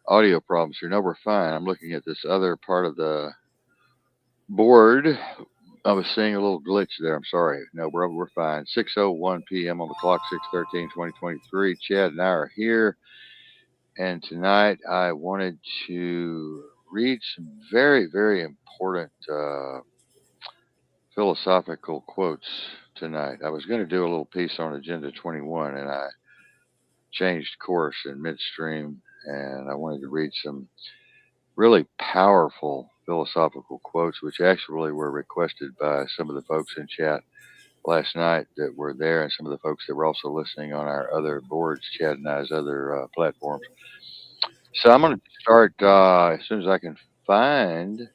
audio problems here. No, we're fine. I'm looking at this other part of the board. I was seeing a little glitch there. I'm sorry. No, we're fine. 6:01 p.m. on the clock, 6/13/2023. Chad and I are here, and tonight I wanted to read some very, very important philosophical quotes tonight. I was going to do a little piece on Agenda 21, and I changed course in midstream, and I wanted to read some really powerful philosophical quotes, which actually were requested by some of the folks in chat last night that were there, and some of the folks that were also listening on our other boards, Chad and I's other platforms. So I'm going to start as soon as I can find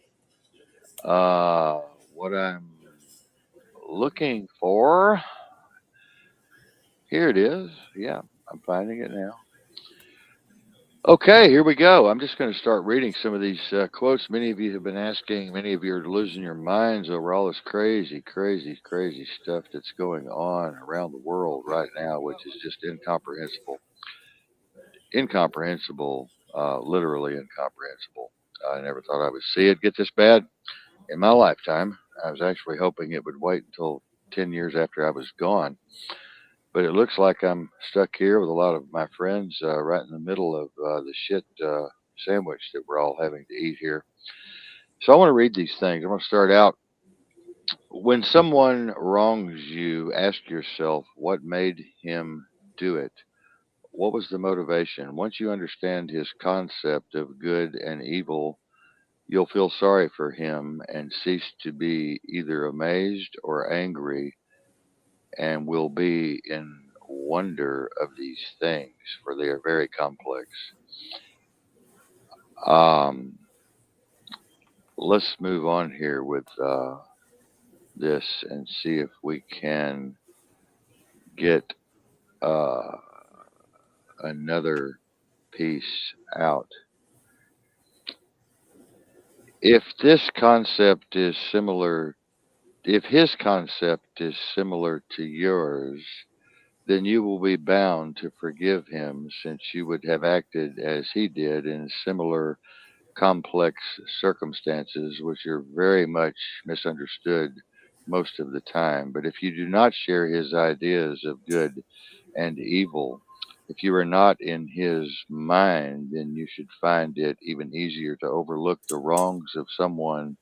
uh, what I'm looking for. Here it is. Yeah, I'm finding it now. Okay, here we go. I'm just going to start reading some of these quotes. Many of you have been asking, many of you are losing your minds over all this crazy, crazy, crazy stuff that's going on around the world right now, which is just incomprehensible. Incomprehensible, literally incomprehensible. I never thought I would see it get this bad in my lifetime. I was actually hoping it would wait until 10 years after I was gone. But it looks like I'm stuck here with a lot of my friends right in the middle of the shit sandwich that we're all having to eat here. So I want to read these things. I'm going to start out. When someone wrongs you, ask yourself what made him do it. What was the motivation? Once you understand his concept of good and evil, you'll feel sorry for him and cease to be either amazed or angry, and will be in wonder of these things, for they are very complex. Um, let's move on here with this and see if we can get uh, another piece out. If this concept is similar, if his concept is similar to yours, then you will be bound to forgive him, since you would have acted as he did in similar complex circumstances, which are very much misunderstood most of the time. But if you do not share his ideas of good and evil, if you are not in his mind, then you should find it even easier to overlook the wrongs of someone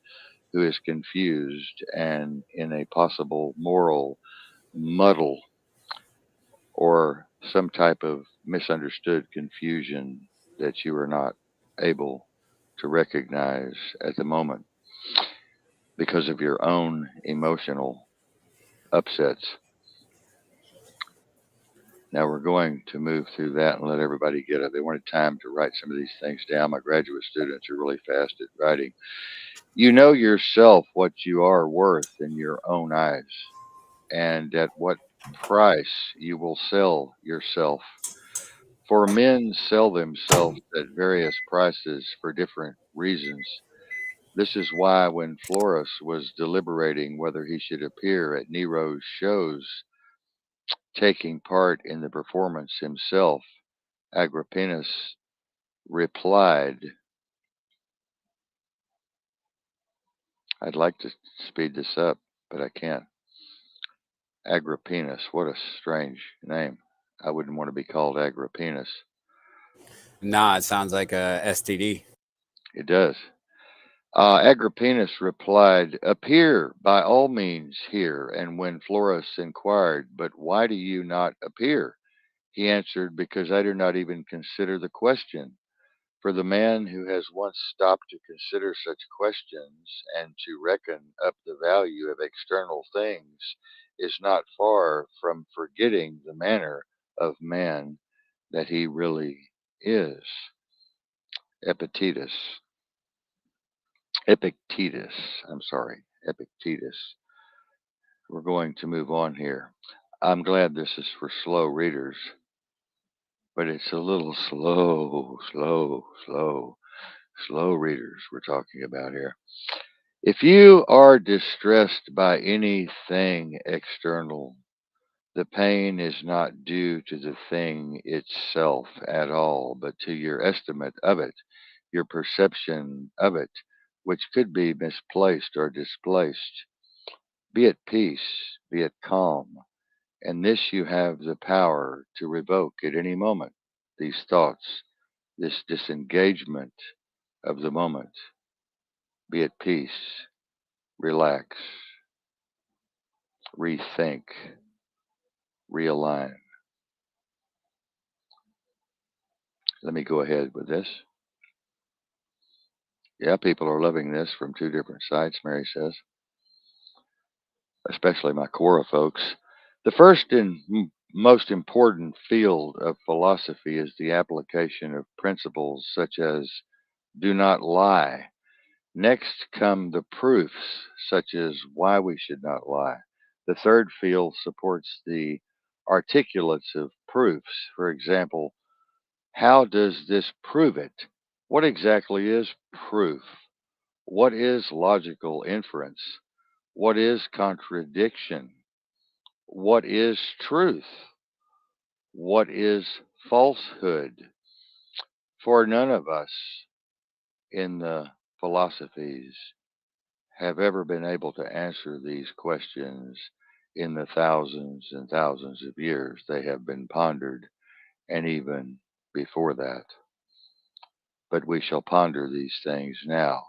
who is confused and in a possible moral muddle or some type of misunderstood confusion that you are not able to recognize at the moment because of your own emotional upsets. Now we're going to move through that and let everybody get it. They wanted time to write some of these things down. My graduate students are really fast at writing. You know yourself what you are worth in your own eyes, and at what price you will sell yourself. For men sell themselves at various prices for different reasons. This is why when Florus was deliberating whether he should appear at Nero's shows, taking part in the performance himself, Agrippinus replied, I'd like to speed this up, but I can't. Agrippinus, what a strange name. I wouldn't want to be called Agrippinus. Nah, it sounds like a STD. It does. Agrippinus replied, appear by all means here. And when Florus inquired, but why do you not appear? He answered, because I do not even consider the question. For the man who has once stopped to consider such questions and to reckon up the value of external things is not far from forgetting the manner of man that he really is. Epictetus. Epictetus. I'm sorry. Epictetus. We're going to move on here. I'm glad this is for slow readers, but it's a little slow readers we're talking about here. If you are distressed by anything external, The pain is not due to the thing itself at all, but to your estimate of it, your perception of it, which could be misplaced or displaced. Be at peace, be at calm, and this you have the power to revoke at any moment. These thoughts, this disengagement of the moment. Be at peace, relax, rethink, realign. Let me go ahead with this. Yeah, people are loving this from two different sites, Mary says, especially my Quora folks. The first and most important field of philosophy is the application of principles such as do not lie. Next come the proofs, such as why we should not lie. The third field supports the articulates of proofs. For example, how does this prove it? What exactly is proof? What is logical inference? What is contradiction? What is truth? What is falsehood? For none of us in the philosophies have ever been able to answer these questions in the thousands and thousands of years they have been pondered, and even before that. But we shall ponder these things now,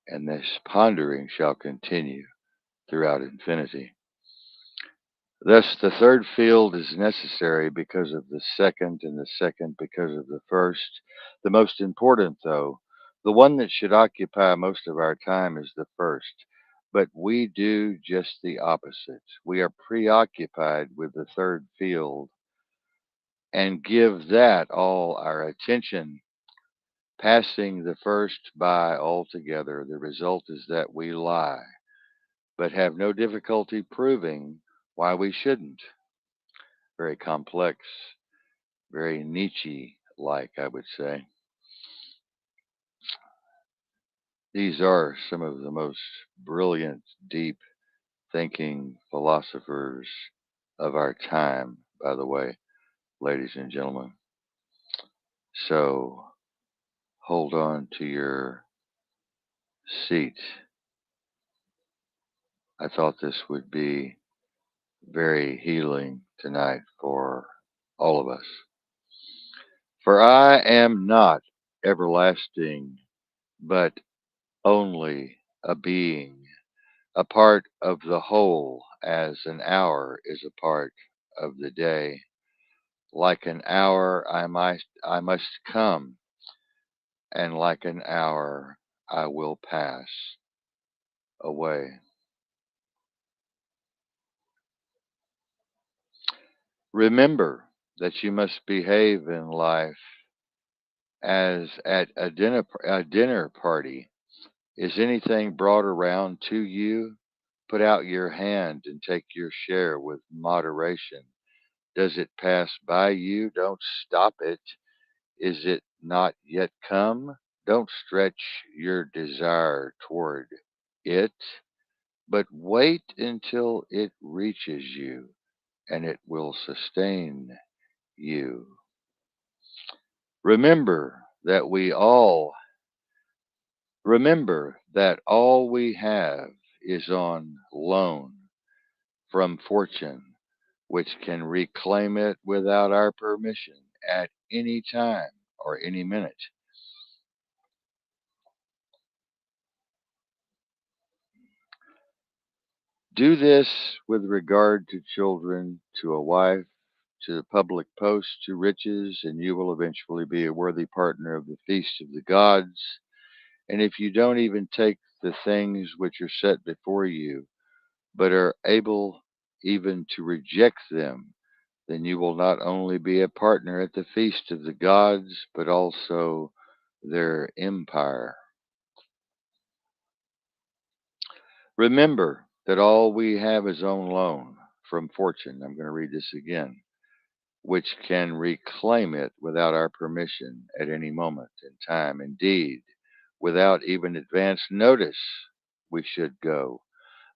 and this pondering shall continue throughout infinity. Thus, the third field is necessary because of the second, and the second because of the first. The most important, though, the one that should occupy most of our time is the first. But we do just the opposite. We are preoccupied with the third field and give that all our attention, passing the first by altogether. The result is that we lie, but have no difficulty proving why we shouldn't. Very complex, very Nietzsche like, I would say. These are some of the most brilliant, deep thinking philosophers of our time, by the way, ladies and gentlemen. So hold on to your seat. I thought this would be very healing tonight for all of us. For I am not everlasting, but only a being, a part of the whole, as an hour is a part of the day. Like an hour I must come, and like an hour I will pass away. Remember that you must behave in life as at a dinner party. Is anything brought around to you? Put out your hand and take your share with moderation. Does it pass by you? Don't stop it. Is it not yet come? Don't stretch your desire toward it, but wait until it reaches you and it will sustain you. Remember that we all remember that all we have is on loan from fortune, which can reclaim it without our permission at any time or any minute. Do this with regard to children, to a wife, to the public post, to riches, and you will eventually be a worthy partner of the feast of the gods. And if you don't even take the things which are set before you, but are able even to reject them, then you will not only be a partner at the feast of the gods, but also their empire. Remember that all we have is on loan from fortune. I'm going to read this again, which can reclaim it without our permission at any moment in time. Indeed, without even advance notice, we should go.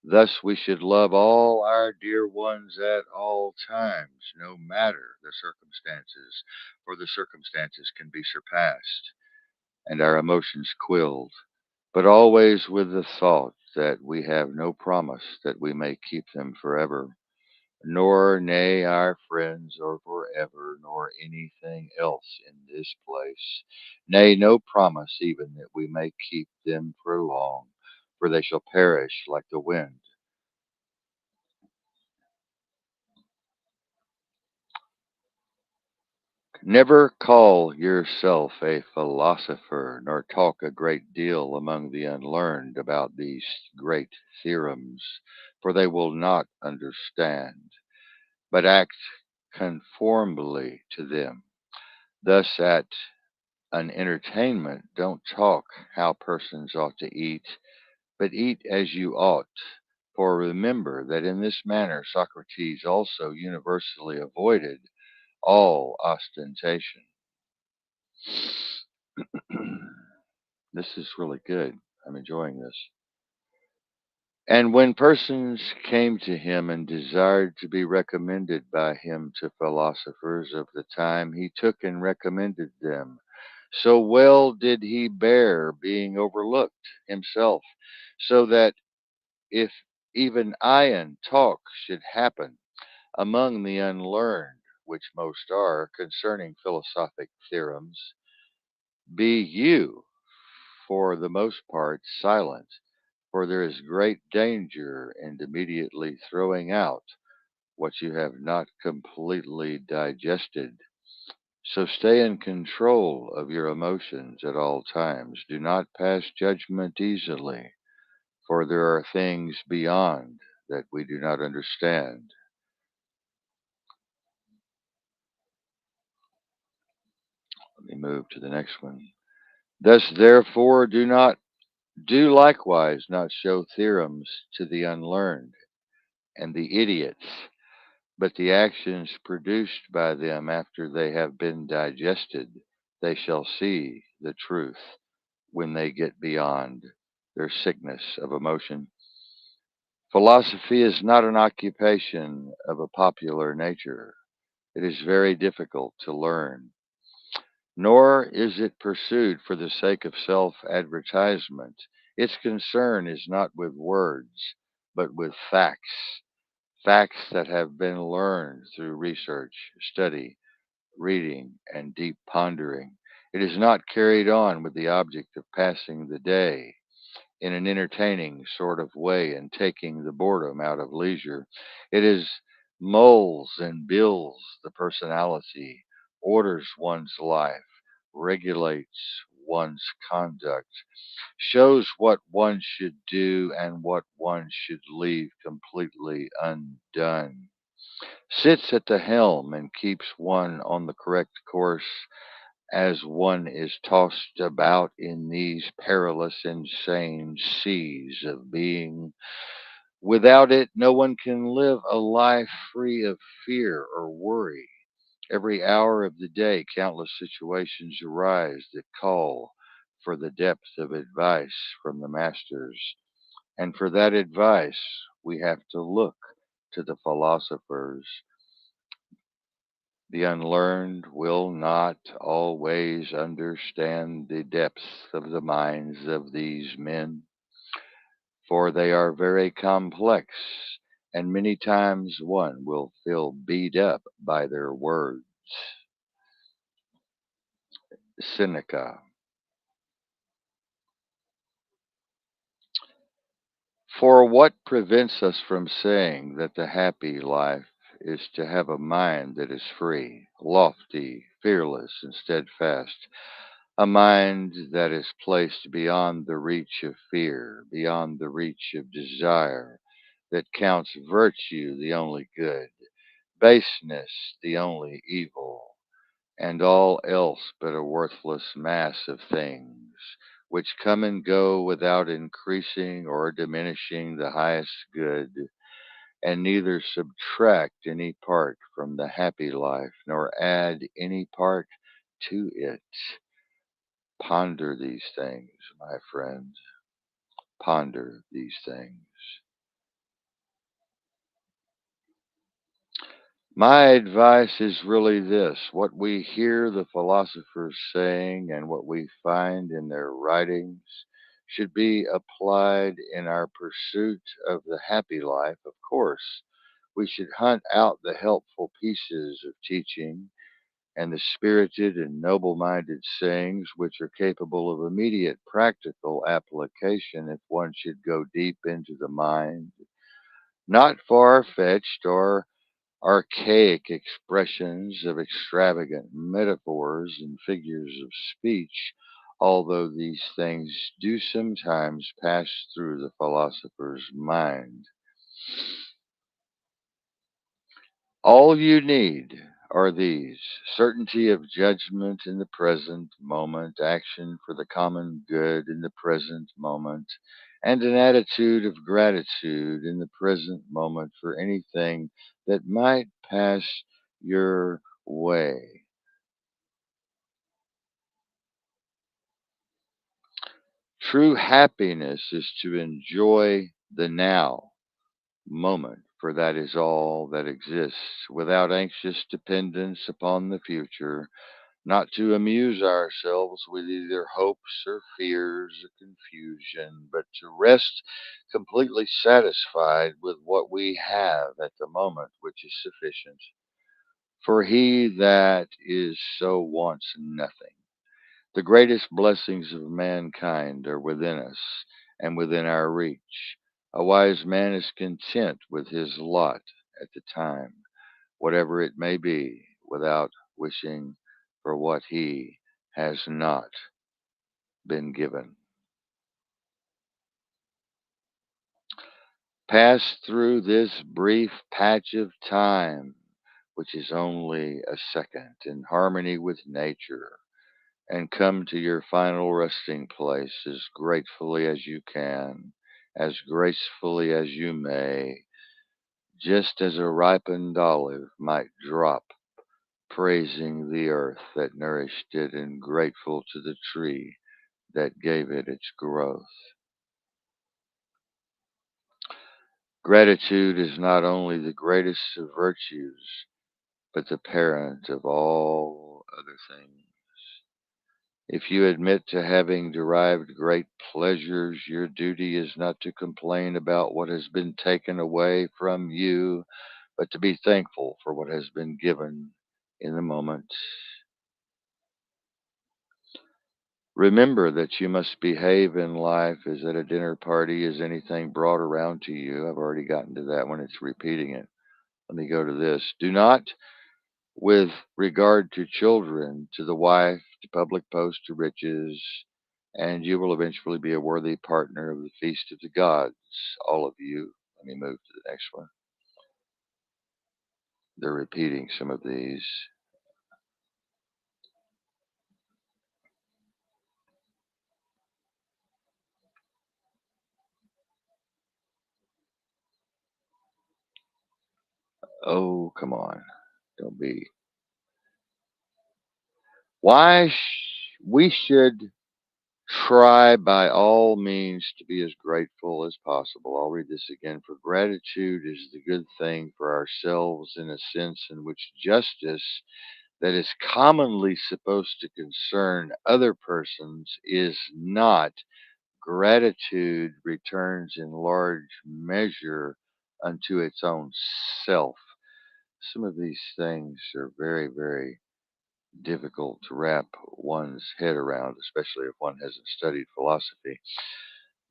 Thus we should love all our dear ones at all times, no matter the circumstances, for the circumstances can be surpassed and our emotions quelled, but always with the thought that we have no promise that we may keep them forever, nor nay our friends or forever, nor anything else in this place, nay, no promise even that we may keep them for long, for they shall perish like the wind. Never call yourself a philosopher, nor talk a great deal among the unlearned about these great theorems, for they will not understand, but act conformably to them. Thus, at an entertainment, don't talk how persons ought to eat, but eat as you ought. For remember that in this manner Socrates also universally avoided all ostentation. This is really good. I'm enjoying this. And when persons came to him and desired to be recommended by him to philosophers of the time, he took and recommended them. So well did he bear being overlooked himself, so that if even iron talk should happen among the unlearned, which most are, concerning philosophic theorems, be you, for the most part, silent, for there is great danger in immediately throwing out what you have not completely digested. So stay in control of your emotions at all times. Do not pass judgment easily, for there are things beyond that we do not understand. Let me move to the next one. Thus, therefore, do likewise not show theorems to the unlearned and the idiots, but the actions produced by them after they have been digested, they shall see the truth when they get beyond their sickness of emotion. Philosophy is not an occupation of a popular nature. It is very difficult to learn, nor is it pursued for the sake of self advertisement. Its concern is not with words, but with facts, facts that have been learned through research, study, reading, and deep pondering. It is not carried on with the object of passing the day in an entertaining sort of way and taking the boredom out of leisure. It is molds and builds the personality, orders one's life, regulates one's conduct, shows what one should do and what one should leave completely undone, sits at the helm and keeps one on the correct course as one is tossed about in these perilous, insane seas of being. Without it, no one can live a life free of fear or worry. Every hour of the day, countless situations arise that call for the depth of advice from the masters. And for that advice, we have to look to the philosophers. The unlearned will not always understand the depths of the minds of these men, for they are very complex, and many times one will feel beat up by their words. Seneca. For what prevents us from saying that the happy life is to have a mind that is free, lofty, fearless, and steadfast, a mind that is placed beyond the reach of fear, beyond the reach of desire, that counts virtue the only good, baseness the only evil, and all else but a worthless mass of things, which come and go without increasing or diminishing the highest good, and neither subtract any part from the happy life, nor add any part to it. Ponder these things, my friend. Ponder these things. My advice is really this: what we hear the philosophers saying and what we find in their writings should be applied in our pursuit of the happy life. Of course, we should hunt out the helpful pieces of teaching and the spirited and noble minded sayings which are capable of immediate practical application if one should go deep into the mind, not far fetched or archaic expressions of extravagant metaphors and figures of speech, although these things do sometimes pass through the philosopher's mind. All you need are these: certainty of judgment in the present moment, action for the common good in the present moment, and an attitude of gratitude in the present moment for anything that might pass your way. True happiness is to enjoy the now moment, for that is all that exists, without anxious dependence upon the future, not to amuse ourselves with either hopes or fears or confusion, but to rest completely satisfied with what we have at the moment, which is sufficient. For he that is so wants nothing. The greatest blessings of mankind are within us and within our reach. A wise man is content with his lot at the time, whatever it may be, without wishing for what he has not been given. Pass through this brief patch of time, which is only a second, in harmony with nature, and come to your final resting place as gratefully as you can, as gracefully as you may, just as a ripened olive might drop, praising the earth that nourished it and grateful to the tree that gave it its growth. Gratitude is not only the greatest of virtues, but the parent of all other things. If you admit to having derived great pleasures, your duty is not to complain about what has been taken away from you, but to be thankful for what has been given in the moment. Remember that you must behave in life as at a dinner party as anything brought around to you. I've already gotten to that one, it's repeating it. Let me go to this. Do not, with regard to children, to the wife, to public post, to riches, and you will eventually be a worthy partner of the feast of the gods, all of you. Let me move to the next one. They're repeating some of these. Oh, come on. Don't be. We should try by all means to be as grateful as possible. I'll read this again. For gratitude is the good thing for ourselves in a sense in which justice that is commonly supposed to concern other persons is not. Gratitude returns in large measure unto its own self. Some of these things are very, very difficult to wrap one's head around, especially if one hasn't studied philosophy.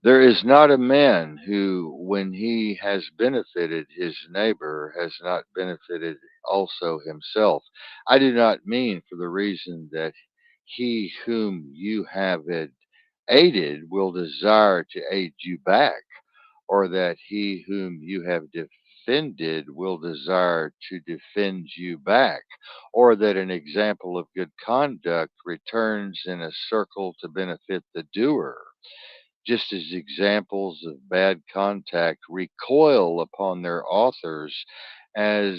There is not a man who, when he has benefited his neighbor, has not benefited also himself. I do not mean for the reason that he whom you have aided will desire to aid you back, or that he whom you have defended will desire to defend you back, or that an example of good conduct returns in a circle to benefit the doer, just as examples of bad contact recoil upon their authors, as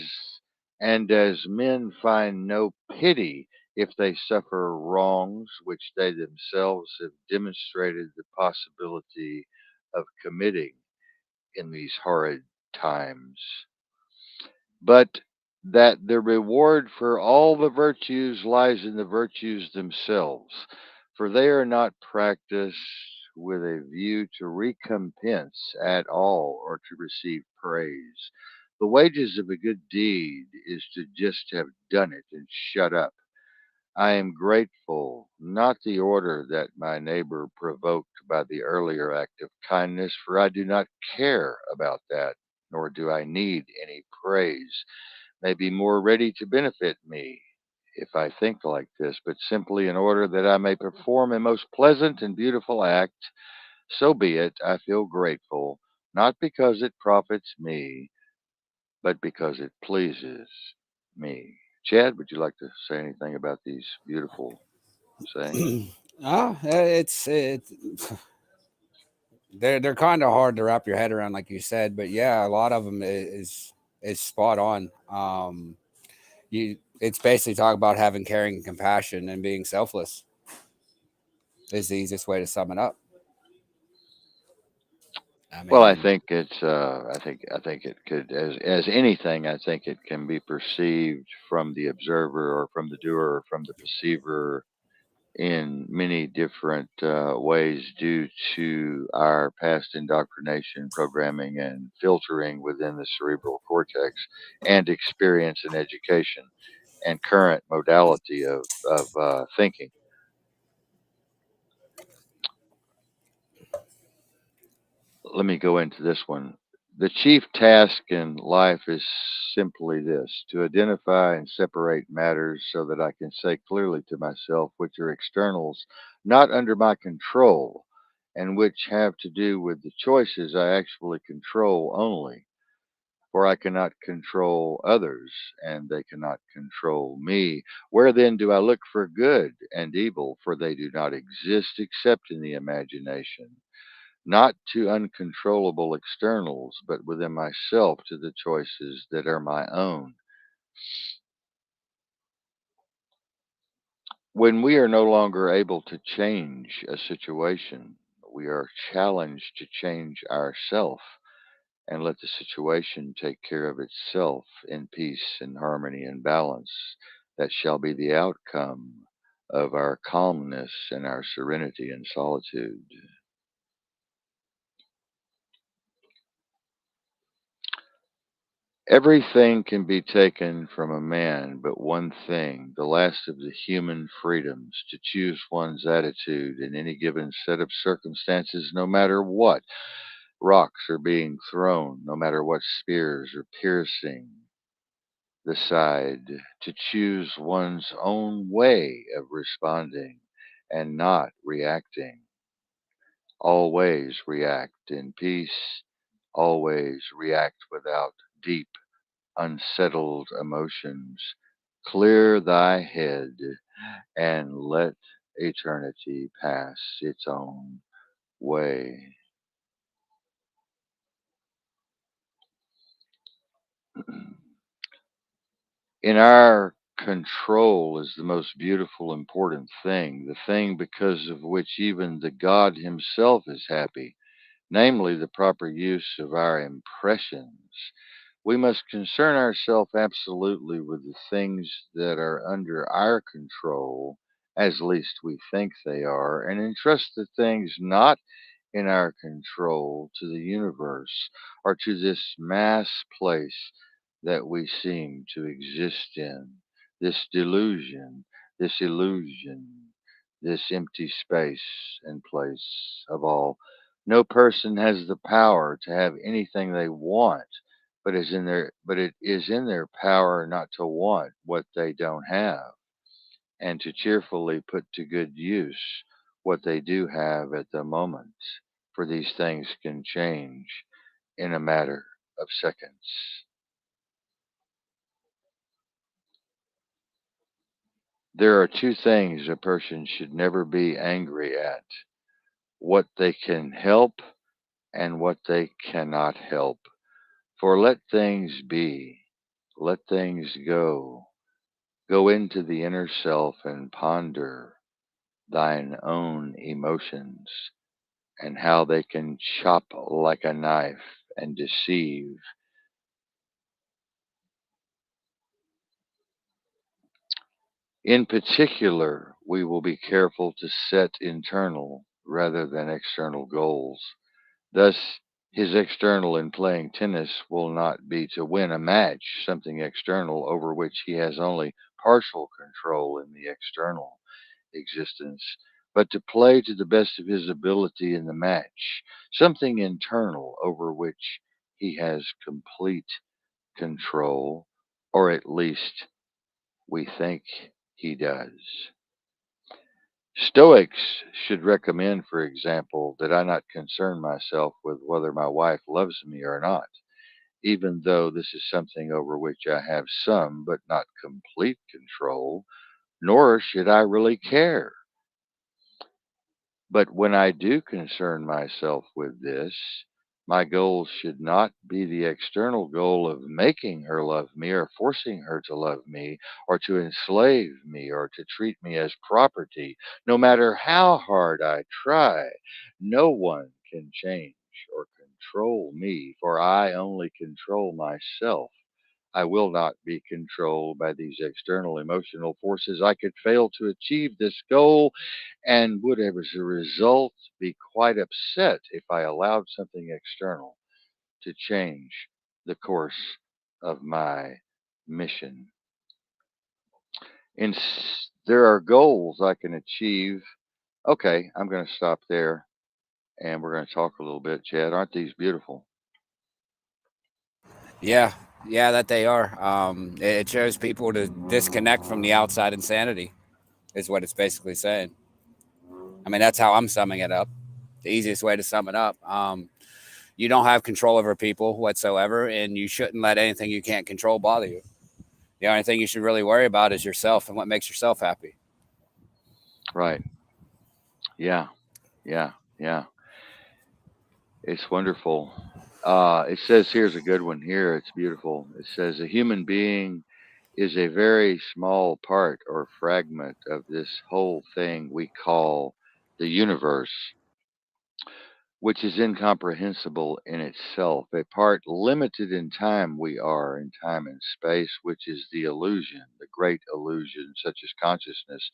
as men find no pity if they suffer wrongs which they themselves have demonstrated the possibility of committing in these horrid times. But that the reward for all the virtues lies in the virtues themselves, for they are not practiced with a view to recompense at all or to receive praise. The wages of a good deed is to just have done it and shut up. I am grateful, not the order that my neighbor provoked by the earlier act of kindness, for I do not care about that, nor do I need any praise may be more ready to benefit me if I think like this, but simply in order that I may perform a most pleasant and beautiful act. So be it. I feel grateful, not because it profits me, but because it pleases me. Chad, would you like to say anything about these beautiful sayings? It's they're kind of hard to wrap your head around, like you said, but yeah, a lot of them is spot on. You it's basically talk about having caring and compassion and being selfless is the easiest way to sum it up. I Well, I mean, think it's. I think it could, as anything, I think it can be perceived from the observer or from the doer or from the perceiver in many different ways due to our past indoctrination, programming, and filtering within the cerebral cortex, and experience and education, and current modality of thinking. Let me go into this one. The chief task in life is simply this: to identify and separate matters so that I can say clearly to myself which are externals not under my control and which have to do with the choices I actually control only. For I cannot control others, and they cannot control me. Where then do I look for good and evil? For they do not exist except in the imagination, not to uncontrollable externals, but within myself to the choices that are my own. When we are no longer able to change a situation, we are challenged to change ourself and let the situation take care of itself in peace and harmony and balance. That shall be the outcome of our calmness and our serenity and solitude. Everything can be taken from a man but one thing, the last of the human freedoms, to choose one's attitude in any given set of circumstances, no matter what rocks are being thrown, no matter what spears are piercing the side, to choose one's own way of responding and not reacting. Always react in peace, always react without deep unsettled emotions. Clear thy head and let eternity pass its own way. In our control is the most beautiful, important thing, the thing because of which even the God Himself is happy, namely the proper use of our impressions. We must concern ourselves absolutely with the things that are under our control, as least we think they are, and entrust the things not in our control to the universe or to this mass place that we seem to exist in, this delusion, this illusion, this empty space and place of all. No person has the power to have anything they want, but it is in their power not to want what they don't have, and to cheerfully put to good use what they do have at the moment, for these things can change in a matter of seconds. There are two things a person should never be angry at: what they can help and what they cannot help. For let things be, let things go. Go into the inner self and ponder thine own emotions and how they can chop like a knife and deceive In particular, we will be careful to set internal rather than external goals. Thus, his external in playing tennis will not be to win a match, something external over which he has only partial control in the external existence, but to play to the best of his ability in the match, something internal over which he has complete control, or at least we think he does. Stoics should recommend, for example, that I not concern myself with whether my wife loves me or not, even though this is something over which I have some but not complete control, nor should I really care. But when I do concern myself with this, my goal should not be the external goal of making her love me or forcing her to love me or to enslave me or to treat me as property. No matter how hard I try, no one can change or control me, for I only control myself. I will not be controlled by these external emotional forces. I could fail to achieve this goal and would, as a result, be quite upset if I allowed something external to change the course of my mission. There are goals I can achieve. Okay, I'm going to stop there and we're going to talk a little bit, Chad. Aren't these beautiful? Yeah, yeah, that they are. It shows people to disconnect from the outside insanity, is what it's basically saying. I mean, that's how I'm summing it up. The easiest way to sum it up. You don't have control over people whatsoever, and you shouldn't let anything you can't control bother you. The only thing you should really worry about is yourself and what makes yourself happy. Right. Yeah. Yeah. Yeah. It's wonderful. It says here's a good one here. It's beautiful. It says a human being is a very small part or fragment of this whole thing we call the universe, which is incomprehensible in itself. A part limited in time we are, in time and space, which is the illusion, the great illusion, such as consciousness.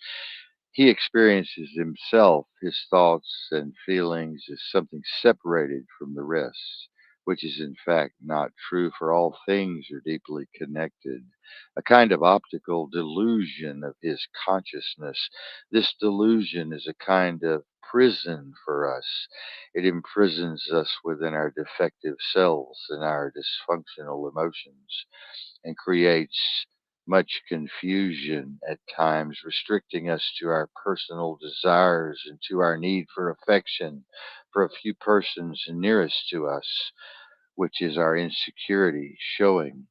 He experiences himself, his thoughts and feelings, as something separated from the rest, which is in fact not true, for all things are deeply connected. A kind of optical delusion of his consciousness. This delusion is a kind of prison for us. It imprisons us within our defective selves and our dysfunctional emotions and creates much confusion at times, restricting us to our personal desires and to our need for affection for a few persons nearest to us, which is our insecurity showing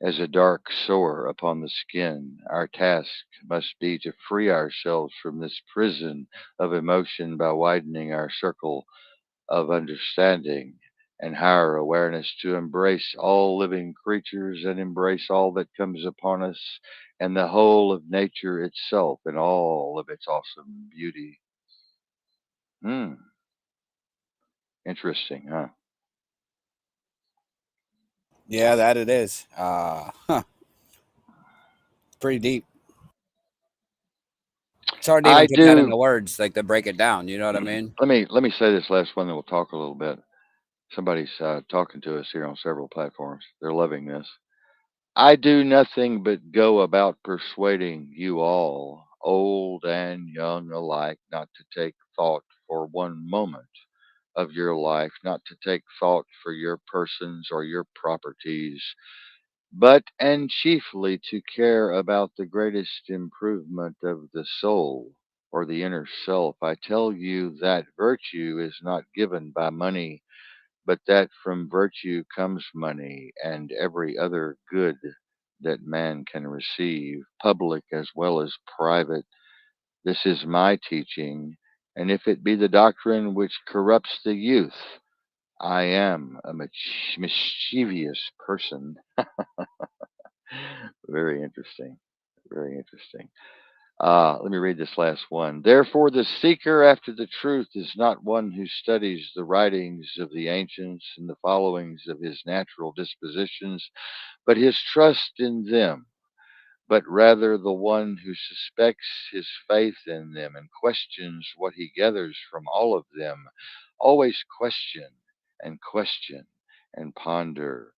as a dark sore upon the skin. Our task must be to free ourselves from this prison of emotion by widening our circle of understanding and higher awareness to embrace all living creatures and embrace all that comes upon us and the whole of nature itself in all of its awesome beauty. Hmm, interesting, huh? Yeah, that it is. Pretty deep. It's hard to I even put that do. into words, like to break it down. You know what I mean? Let me say this last one, then we'll talk a little bit. Somebody's talking to us here on several platforms. They're loving this. I do nothing but go about persuading you all, old and young alike, not to take thought for one moment of your life, not to take thought for your persons or your properties, but and chiefly to care about the greatest improvement of the soul or the inner self. I tell you that virtue is not given by money, but that from virtue comes money and every other good that man can receive, public as well as private. This is my teaching, and if it be the doctrine which corrupts the youth, I am a mischievous person. Very interesting. Very interesting. Let me read this last one. Therefore, the seeker after the truth is not one who studies the writings of the ancients and the followings of his natural dispositions, but his trust in them, but rather the one who suspects his faith in them and questions what he gathers from all of them. Always question and ponder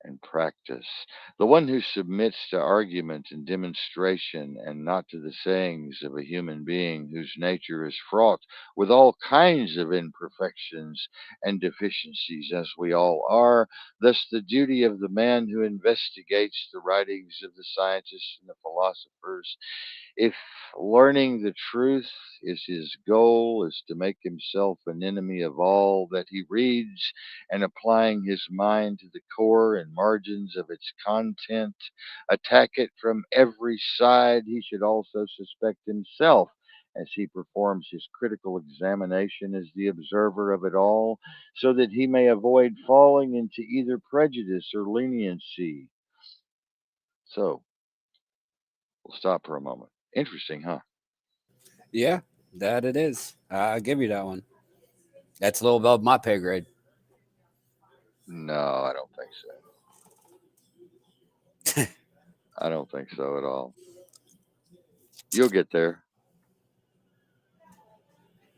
and practice. The one who submits to argument and demonstration and not to the sayings of a human being whose nature is fraught with all kinds of imperfections and deficiencies, as we all are. Thus, the duty of the man who investigates the writings of the scientists and the philosophers, if learning the truth is his goal, is to make himself an enemy of all that he reads, and applying his mind to the core and margins of its content, attack it from every side, he should also suspect himself as he performs his critical examination as the observer of it all, so that he may avoid falling into either prejudice or leniency. So, we'll stop for a moment. Interesting, huh? Yeah, that it is. I'll give you that one. That's a little above my pay grade. No, I don't think so. I don't think so at all. You'll get there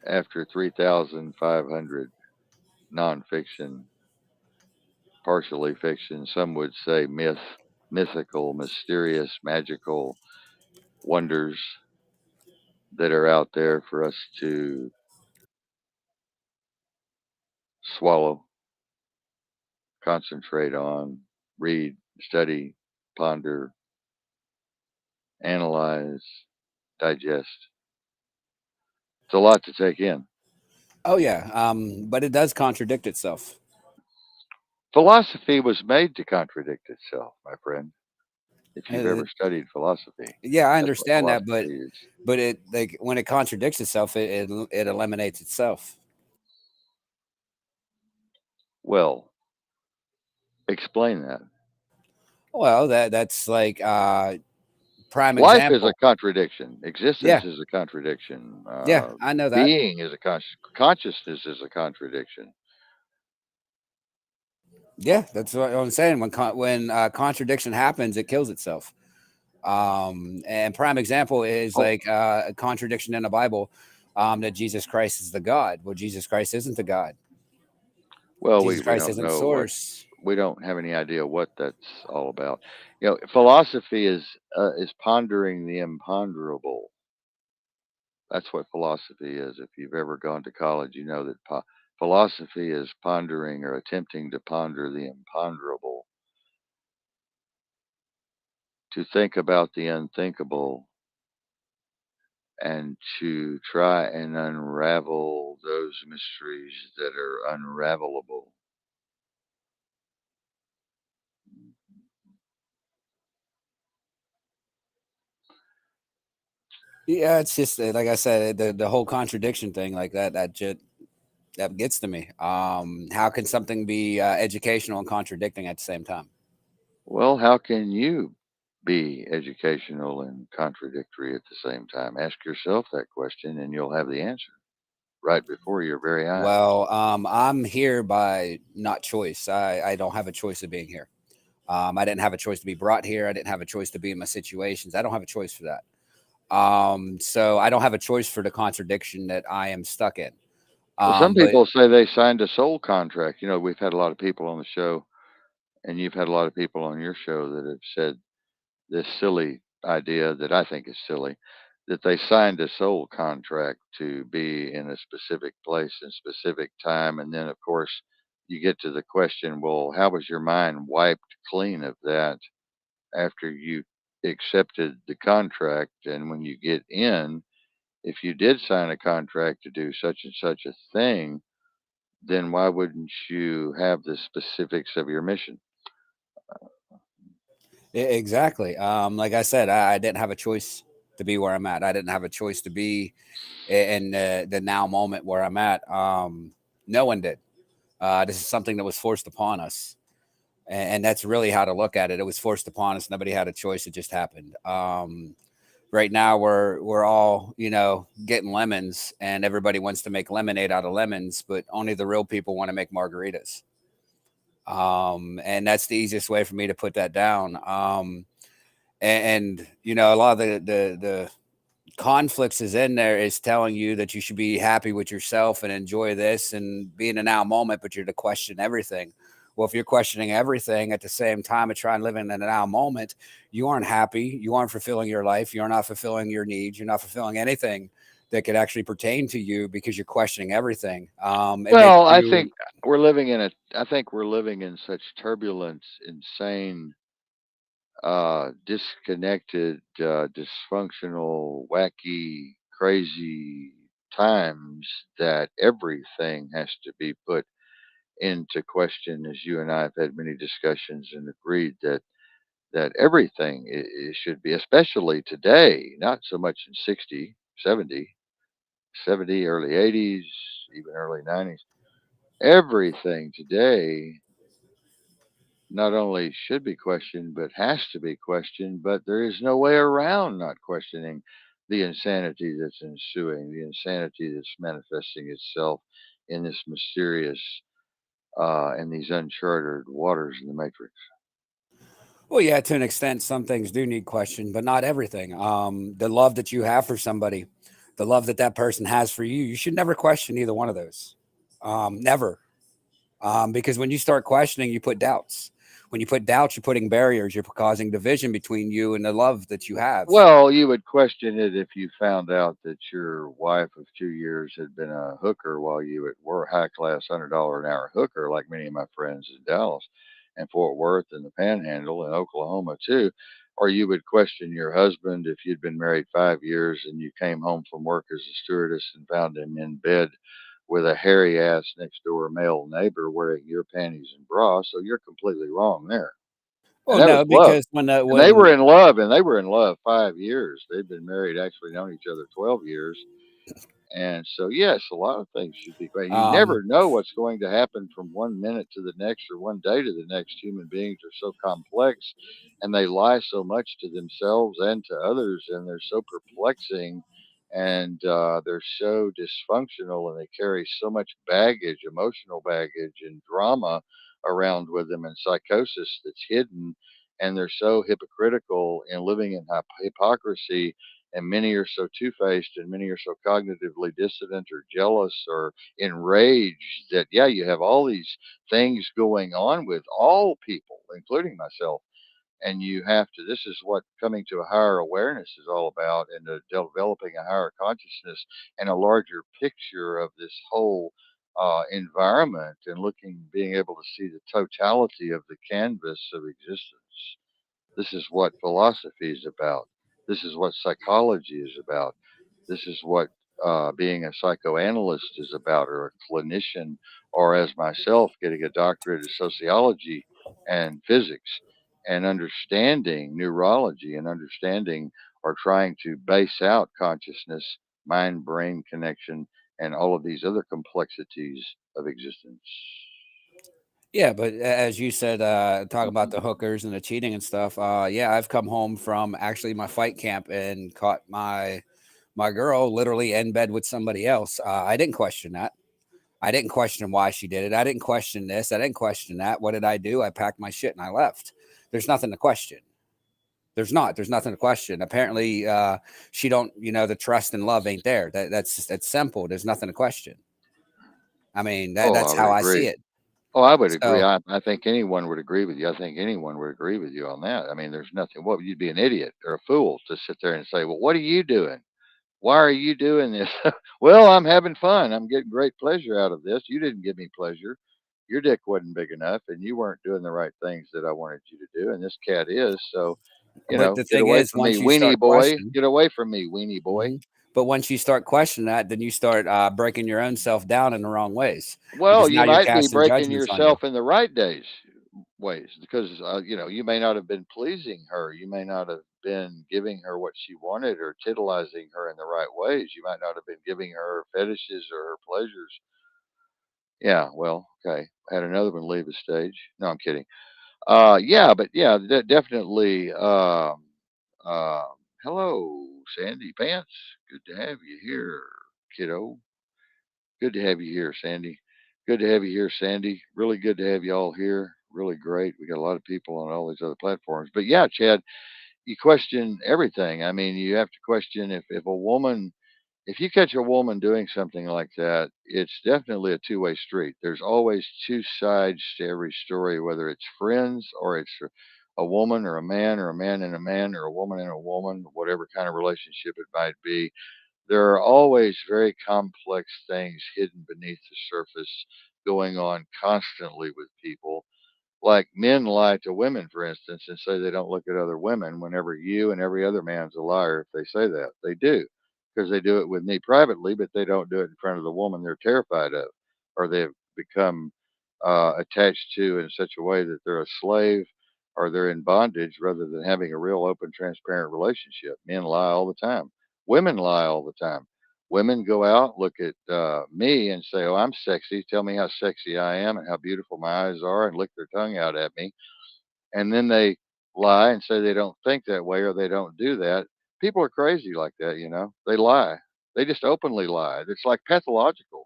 after 3,500 nonfiction, partially fiction, some would say mythical, mysterious, magical wonders that are out there for us to swallow, concentrate on, read, study, ponder, analyze, digest. It's a lot to take in. Oh yeah, but it does contradict itself. Philosophy was made to contradict itself, my friend. If you've Uh, ever studied philosophy, yeah, I that's what understand that, philosophy is. but it like when it contradicts itself, it eliminates itself. Well, explain that. Well, that's like prime Life is a example. contradiction. Yeah, Existence is a contradiction. yeah, I know that. Being is a consciousness is a contradiction. Yeah, that's what I'm saying. When contradiction happens, it kills itself. And prime example is Oh, like a contradiction in the Bible, that Jesus Christ is the God. Well, Jesus Christ isn't the God. well, Jesus we Christ don't isn't know what source. we don't have any idea what that's all about. Philosophy is pondering the imponderable. That's what philosophy is. If you've ever gone to college, you know that philosophy is pondering or attempting to ponder the imponderable, to think about the unthinkable, and to try and unravel those mysteries that are unravelable. Yeah, it's just like I said, the whole contradiction thing, like that gets to me. How can something be educational and contradicting at the same time? Well, how can you be educational and contradictory at the same time? Ask yourself that question and you'll have the answer right before your very eyes. Well, I'm here by not choice. I don't have a choice of being here. I didn't have a choice to be brought here. I didn't have a choice to be in my situations. I don't have a choice for that. So I don't have a choice for the contradiction that I am stuck in. Well, some But people say they signed a soul contract. We've had a lot of people on the show, and you've had a lot of people on your show that have said this silly idea that I think is silly, that they signed a soul contract to be in a specific place and specific time. And then, of course, you get to the question, well, how was your mind wiped clean of that after you accepted the contract? And when you get in, if you did sign a contract to do such and such a thing, then why wouldn't you have the specifics of your mission? exactly. Like I said, I didn't have a choice to be where I'm at. I didn't have a choice to be in the now moment where I'm at. No one did. This is something that was forced upon us. And that's really how to look at it. It was forced upon us. Nobody had a choice. It just happened. Right now we're all getting lemons, and everybody wants to make lemonade out of lemons, but only the real people want to make margaritas. And that's the easiest way for me to put that down. And you know, a lot of the conflicts is in there is telling you that you should be happy with yourself and enjoy this and be in a now moment, but you're to question everything. Well, if you're questioning everything at the same time and trying to live in a now moment, you aren't happy. You aren't fulfilling your life. You're not fulfilling your needs. You're not fulfilling anything that could actually pertain to you because you're questioning everything. It makes Well, I you. think we're living in a. I think we're living in such turbulence, insane, disconnected, dysfunctional, wacky, crazy times that everything has to be put into question. As you and I have had many discussions and agreed that everything should be, especially today, not so much in 60, 70, 70, early 80s, even early 90s. Everything today not only should be questioned, but has to be questioned. But there is no way around not questioning the insanity that's ensuing, the insanity that's manifesting itself in this mysterious, in these uncharted waters in the matrix. Well, yeah, to an extent, some things do need question, but not everything. The love that you have for somebody, the love that that person has for you, you should never question either one of those. Never. Because when you start questioning, you put doubts. When you put doubts, you're putting barriers. You're causing division between you and the love that you have. Well, you would question it if you found out that your wife of 2 years had been a hooker while you were high class $100 an hour hooker, like many of my friends in Dallas and Fort Worth and the Panhandle and Oklahoma too. Or you would question your husband if you'd been married 5 years and you came home from work as a stewardess and found him in bed with a hairy ass next door male neighbor wearing your panties and bra. So you're completely wrong there. And Well, that was no, love. because And they were when in love, and they were in love 5 years. They'd been married, actually known each other 12 years. And so, yes, a lot of things should be great. You um, never know what's going to happen from one minute to the next or one day to the next. Human beings are so complex and they lie so much to themselves and to others, and they're so perplexing and they're so dysfunctional and they carry so much baggage, emotional baggage, and drama around with them and psychosis that's hidden. And they're so hypocritical and living in hypocrisy, and many are so two-faced and many are so cognitively dissonant or jealous or enraged that, yeah, you have all these things going on with all people, including myself. And you have to, this is what coming to a higher awareness is all about, and developing a higher consciousness and a larger picture of this whole environment, and looking, being able to see the totality of the canvas of existence. This is what philosophy is about. This is what psychology is about. This is what being a psychoanalyst is about, or a clinician, or as myself, getting a doctorate in sociology and physics, and understanding neurology, and understanding or trying to base out consciousness, mind brain connection, and all of these other complexities of existence. yeah, but as you said, talk about the hookers and the cheating and stuff. Yeah, I've come home from actually my fight camp and caught my girl literally in bed with somebody else. I didn't question that. I didn't question why she did it. I didn't question this. I didn't question that. What did I do? I packed my shit and I left. There's nothing to question. There's not. There's nothing to question. Apparently, she don't. You know, the trust and love ain't there. That's simple. There's nothing to question. I mean, Oh, I that's would how I see agree. it. Oh, I would agree. So, I think anyone would agree with you. I think anyone would agree with you on that. I mean, there's nothing. What, you'd be an idiot or a fool to sit there and say, "Well, what are you doing? Why are you doing this?" Well, I'm having fun. I'm getting great pleasure out of this. You didn't give me pleasure. Your dick wasn't big enough, and you weren't doing the right things that I wanted you to do. And this cat is. So, but the get thing away is, from me, once you weenie start boy. questioning, Get away from me, weenie boy. but once you start questioning that, then you start breaking your own self down in the wrong ways Well, because now you you're might be casting breaking judgments on you. yourself in the right ways, because you may not have been pleasing her. You may not have been giving her what she wanted or titillizing her in the right ways. You might not have been giving her fetishes or her pleasures. Yeah, well, okay. I had another one leave the stage. No, I'm kidding. Yeah, but yeah, definitely. Uh, Hello, Sandy Pants. Good to have you here, kiddo. Good to have you here, Sandy. Good to have you here, Sandy. Really good to have you all here. Really great. We got a lot of people on all these other platforms. But yeah, Chad, you question everything. I mean, you have to question if a woman, if you catch a woman doing something like that, it's definitely a two-way street. There's always two sides to every story, whether it's friends or it's a woman or a man and a man or a woman and a woman, whatever kind of relationship it might be. There are always very complex things hidden beneath the surface going on constantly with people, like men lie to women, for instance, and say they don't look at other women whenever you and every other man's a liar if they say that. They do, because they do it with me privately, but they don't do it in front of the woman they're terrified of, or they've become attached to in such a way that they're a slave or they're in bondage rather than having a real open, transparent relationship. Men lie all the time. Women lie all the time. Women go out, look at me, and say, "Oh, I'm sexy. Tell me how sexy I am and how beautiful my eyes are," and lick their tongue out at me. And then they lie and say they don't think that way or they don't do that. People are crazy like that, you know. They lie. They just openly lie. It's like pathological.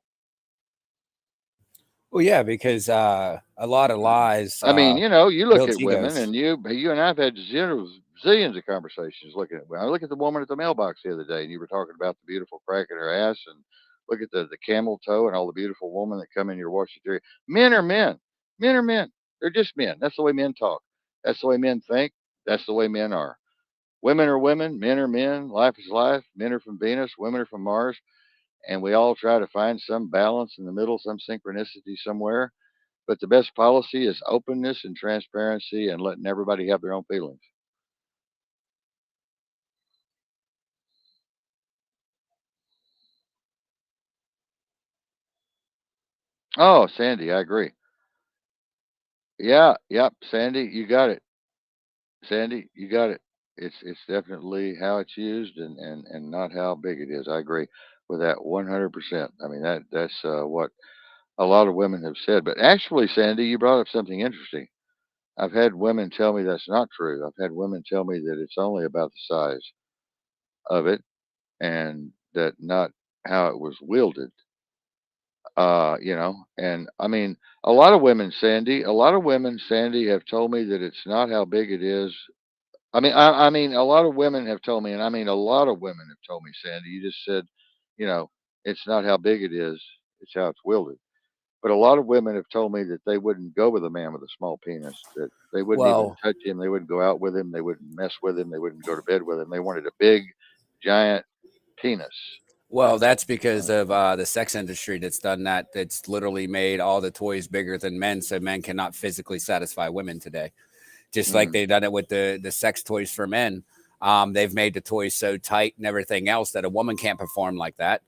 Well, yeah, because a lot of lies I mean, you know, you look builds at women, egos. and you and I've had zillions of conversations looking at women. I look at the woman at the mailbox the other day, and you were talking about the beautiful crack in her ass, and look at the camel toe and all the beautiful women that come in your washing area. Men are men. Men are men. They're just men. That's the way men talk. That's the way men think. That's the way men are. Women are women. Men are men. Life is life. Men are from Venus. Women are from Mars. And we all try to find some balance in the middle, some synchronicity somewhere, but the best policy is openness and transparency and letting everybody have their own feelings. Oh, Sandy, I agree. Yeah, yep, Sandy, you got it. Sandy, you got it. It's definitely how it's used and not how big it is. I agree with that 100%. I mean that's what a lot of women have said. But actually, Sandy, you brought up something interesting. I've had women tell me that's not true. I've had women tell me that it's only about the size of it and that not how it was wielded. You know, and I mean, a lot of women, Sandy, have told me that it's not how big it is. I mean, a lot of women have told me, and I mean, a lot of women have told me, Sandy, you just said, you know, it's not how big it is, it's how it's wielded. But a lot of women have told me that they wouldn't go with a man with a small penis, that they wouldn't even Well, touch him, they wouldn't go out with him, they wouldn't mess with him, they wouldn't go to bed with him. They wanted a big, giant penis. well, that's Uh, because of the sex industry that's done that. That's literally made all the toys bigger than men, so men cannot physically satisfy women today. Just like mm. they've done it with the sex toys for men. They've made the toys so tight and everything else that a woman can't perform like that.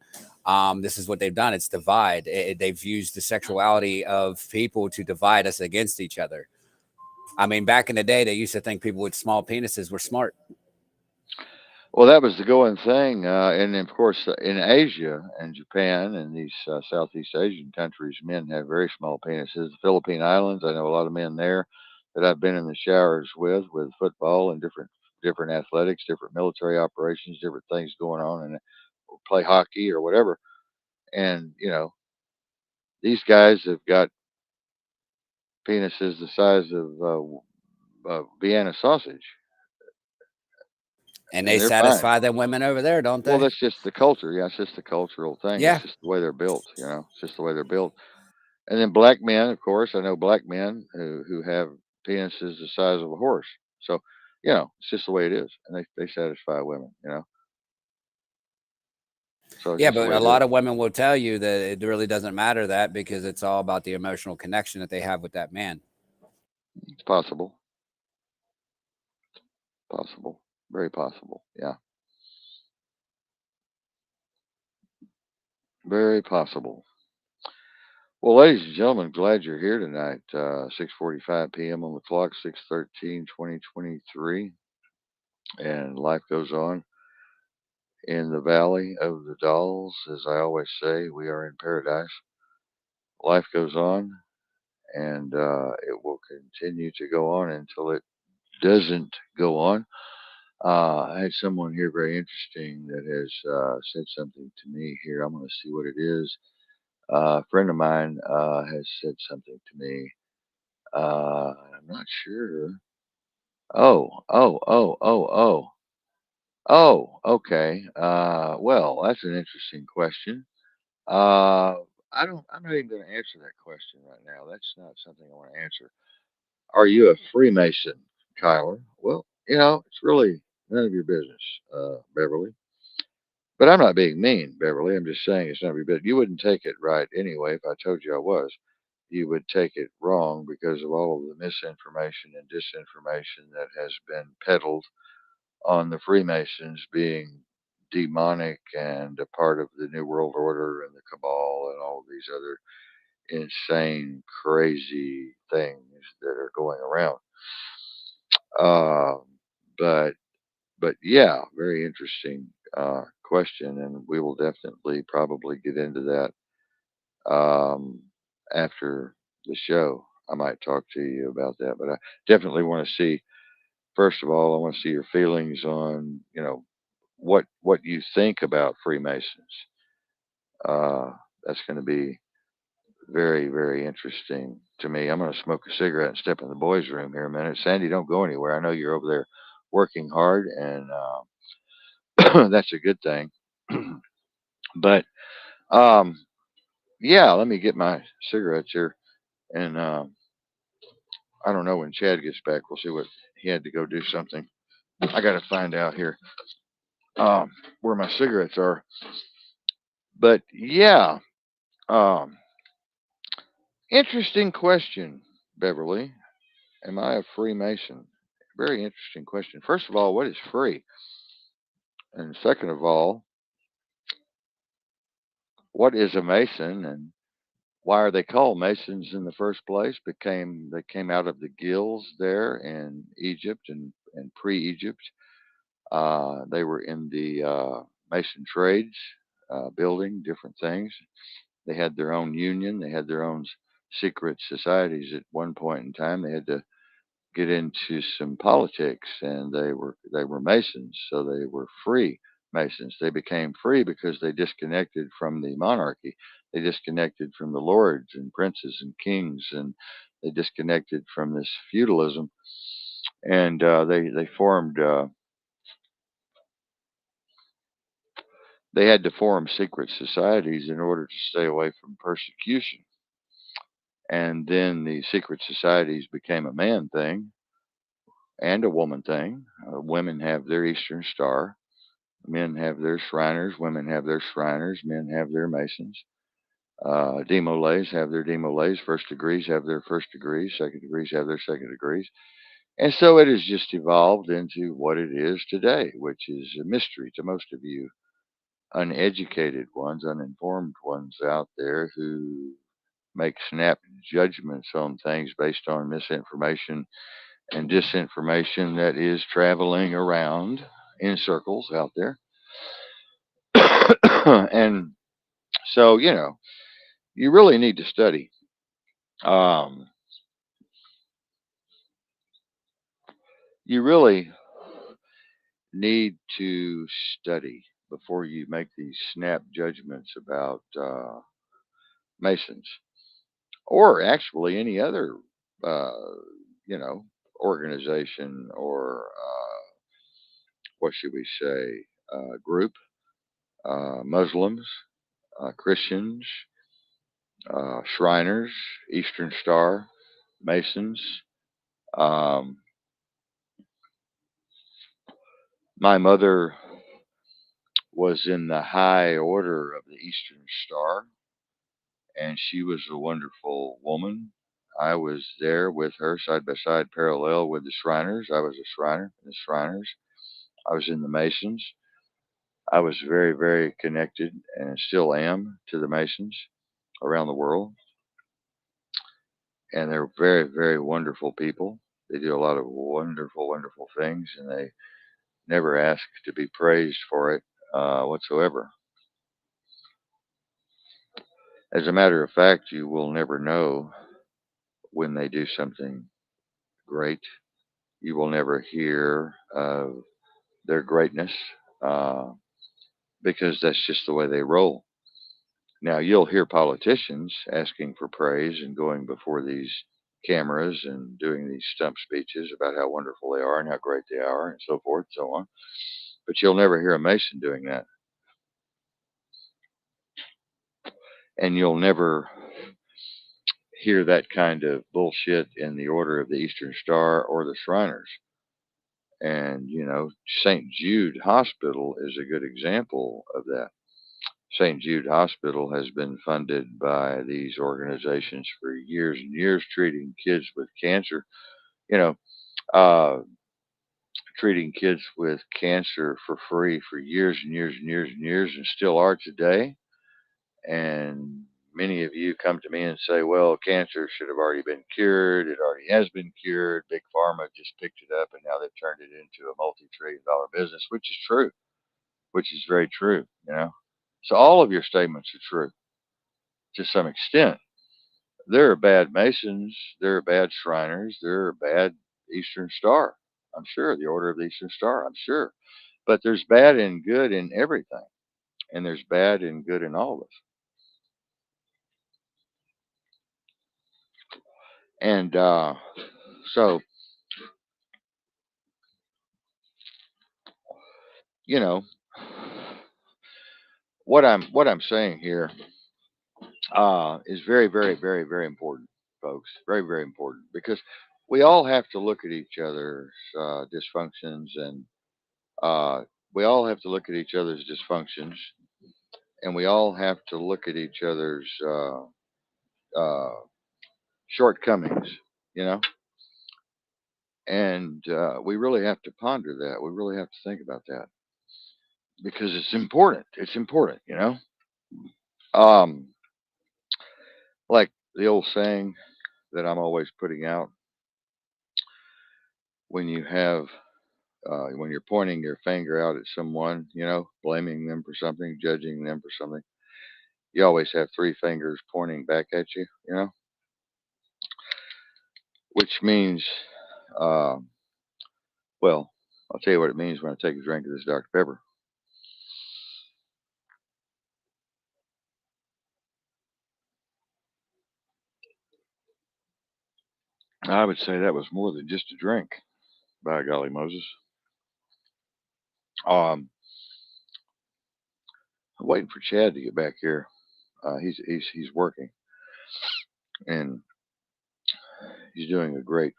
This is what they've done. It's divide. They've used the sexuality of people to divide us against each other. I mean, back in the day, they used to think people with small penises were smart. Well, that was the going thing, and of course, in Asia and Japan and these Southeast Asian countries, men have very small penises. The Philippine Islands, I know a lot of men there that I've been in the showers with football and different athletics, different military operations, different things going on, and play hockey or whatever. And you know, these guys have got penises the size of Vienna sausage, And and they they're fine. satisfy them women over there, don't Well, they? that's just the culture. Yeah, it's just the cultural thing. It's Yeah. just the way they're built. You know, it's just the way they're built. And then black men, of course, I know black men who have penises the size of a horse. So, you know, it's just the way it is, and they satisfy women. You know, so it's Yeah, just the but way a it is. lot of women will tell you that it really doesn't matter that because it's all about the emotional connection that they have with that man. It's possible, possible, very possible. Yeah, very possible. Well, ladies and gentlemen, glad you're here tonight. 6:45 p.m. on the clock, 6/13/2023, and life goes on in the valley of the dolls. As I always say, we are in paradise. Life goes on, and it will continue to go on until it doesn't go on. I had someone here very interesting that has said something to me here. I'm going to see what it is. A friend of mine has said something to me. I'm not sure. Oh. Oh, okay. Well, that's an interesting question. Uh, I'm not even going to answer that question right now. That's not something I want to answer. Are you a Freemason, Kyler? Well, it's really none of your business, Beverly. But I'm not being mean, Beverly. I'm just saying it's none of your business. You wouldn't take it right anyway if I told you I was. You would take it wrong because of all of the misinformation and disinformation that has been peddled on the Freemasons being demonic and a part of the New World Order and the Cabal and all these other insane, crazy things that are going around. Uh, but yeah, very interesting question, and we will definitely probably get into that after the show. I might talk to you about that, but I definitely want to see. First of all, I want to see your feelings on what you think about Freemasons. Uh, that's going to be very, very interesting to me. I'm going to smoke a cigarette and step in the boys' room here a minute. Sandy, don't go anywhere. I know you're over there working hard, and that's a good thing. but um, yeah, let me get my cigarettes here, and I don't know when Chad gets back. We'll see what he had to go do something. I got to find out here where my cigarettes are. But yeah, um, interesting question, Beverly. Am I a Freemason? Very interesting question. First of all, what is free? And second of all, what is a Mason? And why are they called Masons in the first place? They came out of the guilds there in Egypt and pre-Egypt. They were in the Mason trades, building different things. They had their own union. They had their own secret societies at one point in time. They had to get into some politics, and they were Masons, so they were free Masons. They became free because they disconnected from the monarchy. They disconnected from the lords and princes and kings, and they disconnected from this feudalism, and they formed. They had to form secret societies in order to stay away from persecution. And then the secret societies became a man thing and a woman thing. Women have their Eastern Star. Men have their Shriners. Women have their Shriners. Men have their Masons. Demolays have their Demolays. First degrees have their first degrees. Second degrees have their second degrees. And so it has just evolved into what it is today, which is a mystery to most of you uneducated ones, uninformed ones out there who make snap judgments on things based on misinformation and disinformation that is traveling around in circles out there. And so, you really need to study. Um, you really need to study before you make these snap judgments about Masons or actually any other, uh, you know, organization or what should we say, group, Muslims, Christians, Shriners, Eastern Star, Masons. Um, my mother was in the high order of the Eastern Star, and she was a wonderful woman. I was there with her side by side, parallel with the Shriners. I was a Shriner in the Shriners. I was in the Masons. I was very, very connected and still am to the Masons around the world. And they're very, very wonderful people. They do a lot of wonderful, wonderful things, and they never ask to be praised for it whatsoever. As a matter of fact, you will never know when they do something great. You will never hear of their greatness uh, because that's just the way they roll. Now, you'll hear politicians asking for praise and going before these. cameras and doing these stump speeches about how wonderful they are and how great they are and so forth and so on. But you'll never hear a Mason doing that. And you'll never hear that kind of bullshit in the Order of the Eastern Star or the Shriners. And, St. Jude Hospital is a good example of that. St. Jude Hospital has been funded by these organizations for years and years, treating kids with cancer, you know, uh, treating kids with cancer for free for years and years and years and years, and still are today. And many of you come to me and say, well, cancer should have already been cured. It already has been cured. Big Pharma just picked it up and now they've turned it into a multi-trillion dollar business, which is true, which is very true. So all of your statements are true to some extent. There are bad Masons, there are bad Shriners, there are bad Eastern Star. I'm sure, the Order of the Eastern Star, I'm sure. But there's bad and good in everything, and there's bad and good in all of us. And so, you know, what I'm saying here is very, very, very, very important, folks. Very, very important because we all have to look at each other's dysfunctions, and uh, we all have to look at each other's dysfunctions, and we all have to look at each other's uh, shortcomings. You know, and we really have to ponder that. We really have to think about that because it's important. It's important. Um, like the old saying that I'm always putting out: when you have when you're pointing your finger out at someone, blaming them for something, judging them for something, you always have three fingers pointing back at you. Which means, uh, well, I'll tell you what it means when I take a drink of this Dr. Pepper. I would say that was more than just a drink, by golly Moses. I'm waiting for Chad to get back here. He's working, and he's doing a great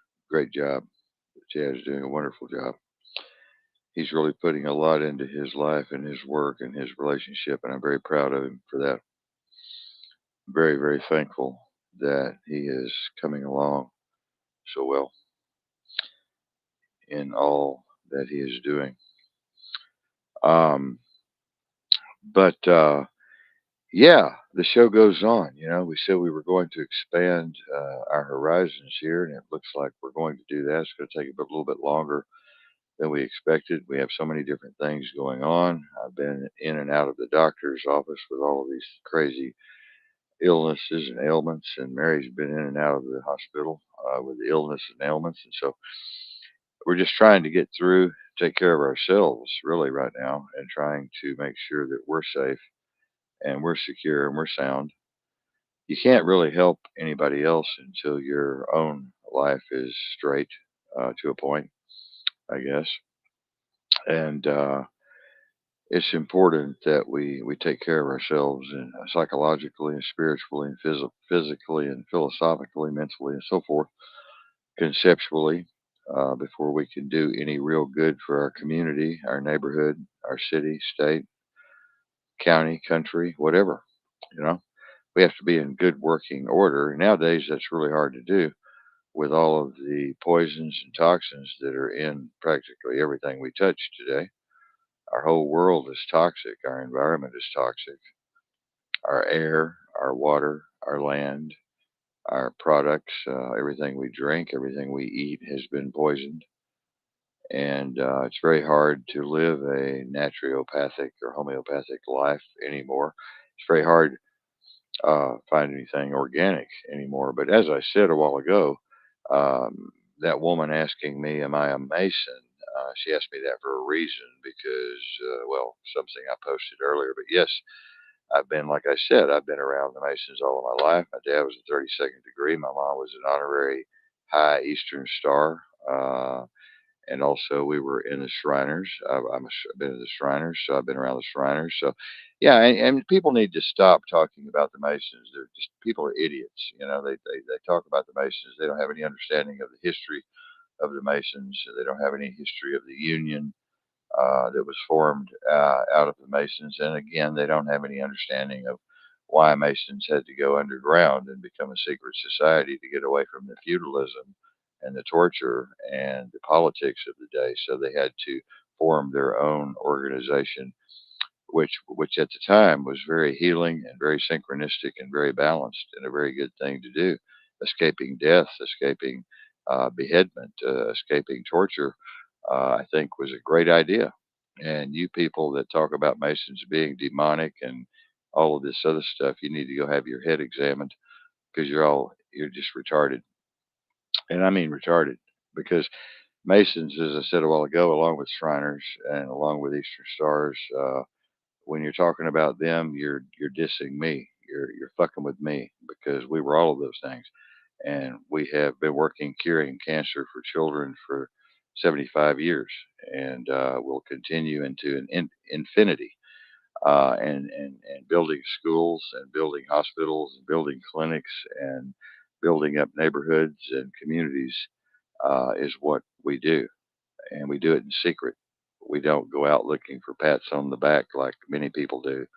job. Chad is doing a wonderful job. He's really putting a lot into his life and his work and his relationship, and I'm very proud of him for that. Very, very thankful that he is coming along so well in all that he is doing. Um, but yeah, the show goes on. We said we were going to expand our horizons here, and it looks like we're going to do that. It's going to take a little bit longer than we expected. We have so many different things going on. I've been in and out of the doctor's office with all of these crazy illnesses and ailments, and Mary's been in and out of the hospital with illness and ailments, and so we're just trying to get through, take care of ourselves really right now, and trying to make sure that we're safe and we're secure and we're sound. You can't really help anybody else until your own life is straight to a point, I guess. And it's important that we take care of ourselves, and psychologically and spiritually and physically and philosophically, mentally, and so forth, conceptually, before we can do any real good for our community, our neighborhood, our city, state, county, country, whatever. You know, we have to be in good working order. Nowadays, that's really hard to do with all of the poisons and toxins that are in practically everything we touch today. Our whole world is toxic. Our environment is toxic. Our air, our water, our land, our products, everything we drink, everything we eat has been poisoned. And it's very hard to live a naturopathic or homeopathic life anymore. It's very hard find anything organic anymore. But as I said a while ago, that woman asking me, "Am I a Mason?" She asked me that for a reason because, well, something I posted earlier. But yes, I've been, like I said, I've been around the Masons all of my life. My dad was a 32nd degree. My mom was an honorary high Eastern Star. And also we were in the Shriners. I've been in the Shriners, so I've been around the Shriners. So, yeah, and people need to stop talking about the Masons. They're just people are idiots. They talk about the Masons. They don't have any understanding of the history of the Masons. They don't have any history of the Union that was formed out of the Masons. And again, they don't have any understanding of why Masons had to go underground and become a secret society to get away from the feudalism and the torture and the politics of the day. So they had to form their own organization, which at the time was very healing and very synchronistic and very balanced and a very good thing to do. Escaping death, escaping beheadment, escaping torture, I think was a great idea. And you people that talk about Masons being demonic and all of this other stuff, you need to go have your head examined because you're just retarded. And I mean retarded because Masons, as I said a while ago, along with Shriners and along with Eastern Stars, when you're talking about them, you're dissing me. You're fucking with me because we were all of those things, and we have been working curing cancer for children for 75 years, and we'll continue into an infinity, and building schools and building hospitals and building clinics and building up neighborhoods and communities is what we do, and we do it in secret. We don't go out looking for pats on the back like many people do.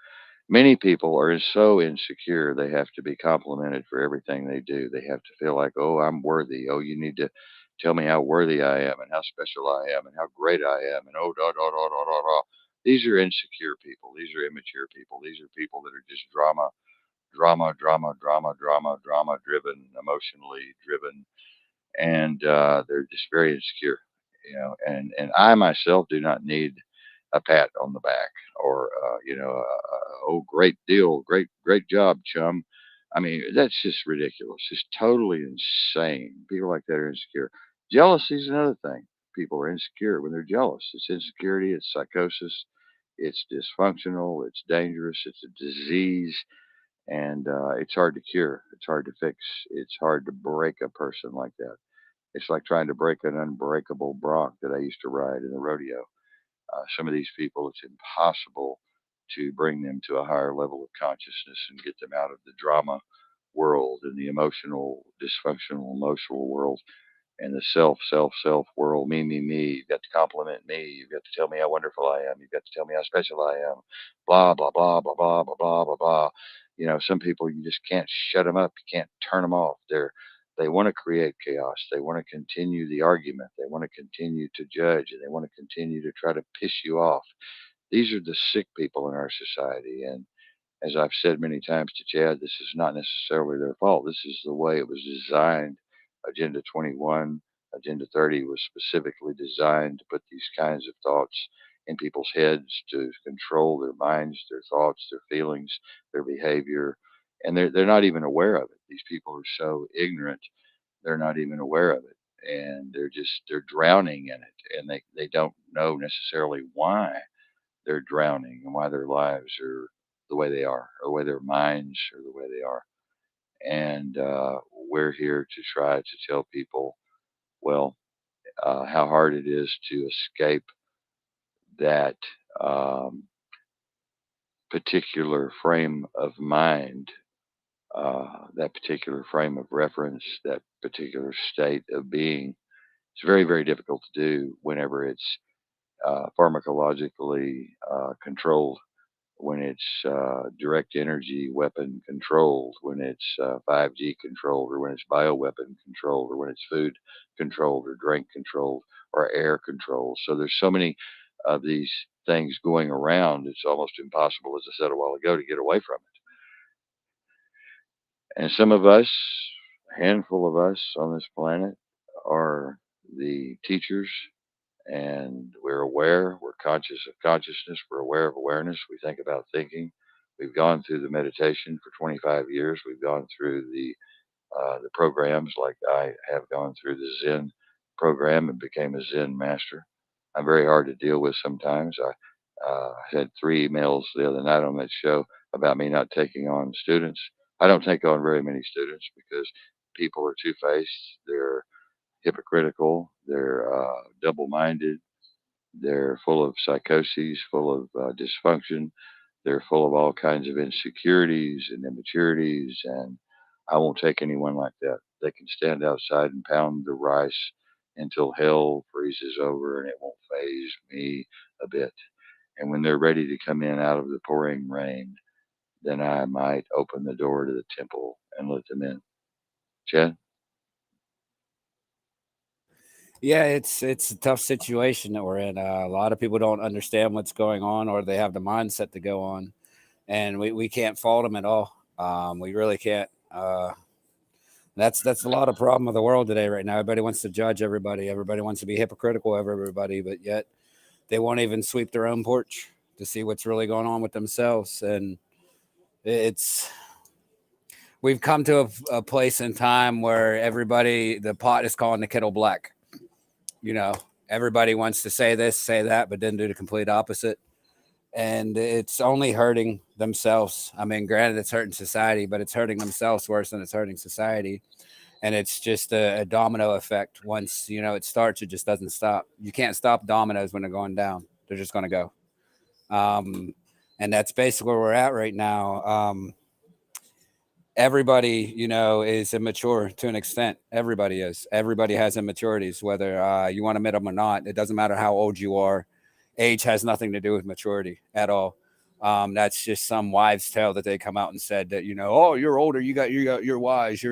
Many people are so insecure they have to be complimented for everything they do. They have to feel like, oh, I'm worthy. Oh, you need to tell me how worthy I am and how special I am and how great I am and oh, da, da, da, da, da, da. These are insecure people. These are immature people. These are people that are just drama, drama, drama, drama, drama, drama driven, emotionally driven, and they're just very insecure, and I myself do not need a pat on the back or oh, great deal, great job, chum. I mean, that's just ridiculous. It's totally insane. People like that are insecure. Jealousy is another thing. People are insecure when they're jealous. It's insecurity, it's psychosis, it's dysfunctional, it's dangerous, it's a disease, and it's hard to cure, it's hard to fix, it's hard to break a person like that. It's like trying to break an unbreakable bronc that I used to ride in the rodeo. Some of these people, it's impossible to bring them to a higher level of consciousness and get them out of the drama world and the emotional, dysfunctional, emotional world and the self world, me. You've got to compliment me. You've got to tell me how wonderful I am. You've got to tell me how special I am. Blah, blah, blah, blah, blah, blah, blah, blah, blah. Some people you just can't shut them up. You can't turn them off. They want to create chaos. They want to continue the argument. They want to continue to judge, and they want to continue to try to piss you off. These are the sick people in our society, and as I've said many times to Chad, this is not necessarily their fault. This is the way it was designed. Agenda 21, Agenda 30 was specifically designed to put these kinds of thoughts in people's heads to control their minds, their thoughts, their feelings, their behavior, and they're not even aware of it. These people are so ignorant, they're not even aware of it, and they're drowning in it, and they don't know necessarily why they're drowning and why their lives are the way they are, or why their minds are the way they are. And we're here to try to tell people, well, how hard it is to escape that um, particular frame of mind, that particular frame of reference, that particular state of being. It's very, very difficult to do whenever it's pharmacologically controlled, when it's direct energy weapon controlled, when it's 5G controlled, or when it's bioweapon controlled, or when it's food controlled, or drink controlled, or air controlled. So there's so many of these things going around, it's almost impossible, as I said a while ago, to get away from it. And some of us, a handful of us on this planet, are the teachers, and we're aware, we're conscious of consciousness, we're aware of awareness, we think about thinking. We've gone through the meditation for 25 years. We've gone through the programs, like I have gone through the Zen program and became a Zen master. I'm very hard to deal with sometimes. I had 3 emails the other night on that show. about me not taking on students. I don't take on very many students because people are two faced. They're hypocritical. They're double minded. They're full of psychoses, full of dysfunction. They're full of all kinds of insecurities and immaturities. And I won't take anyone like that. They can stand outside and pound the rice until hell freezes over and it won't phase me a bit. And when they're ready to come in out of the pouring rain, then I might open the door to the temple and let them in. Chad? Yeah, it's a tough situation that we're in. A lot of people don't understand what's going on, or they have the mindset to go on, and we can't fault them at all. We really can't. That's a lot of problem of the world today right now. Everybody wants to judge everybody. Everybody wants to be hypocritical of everybody, but yet they won't even sweep their own porch to see what's really going on with themselves. And it's we've come to a place in time where everybody the pot is calling the kettle black. You know, everybody wants to say this, say that, but then do the complete opposite. And it's only hurting themselves. I mean, granted, it's hurting society, but it's hurting themselves worse than it's hurting society. And it's just a domino effect. Once it starts, it just doesn't stop. You can't stop dominoes when they're going down; they're just going to go. Um, and that's basically where we're at right now. Everybody, is immature to an extent. Everybody is. Everybody has immaturities, whether you want to admit them or not. It doesn't matter how old you are. Age has nothing to do with maturity at all. That's just some wives' tale that they come out and said that oh, you're older, you're wise.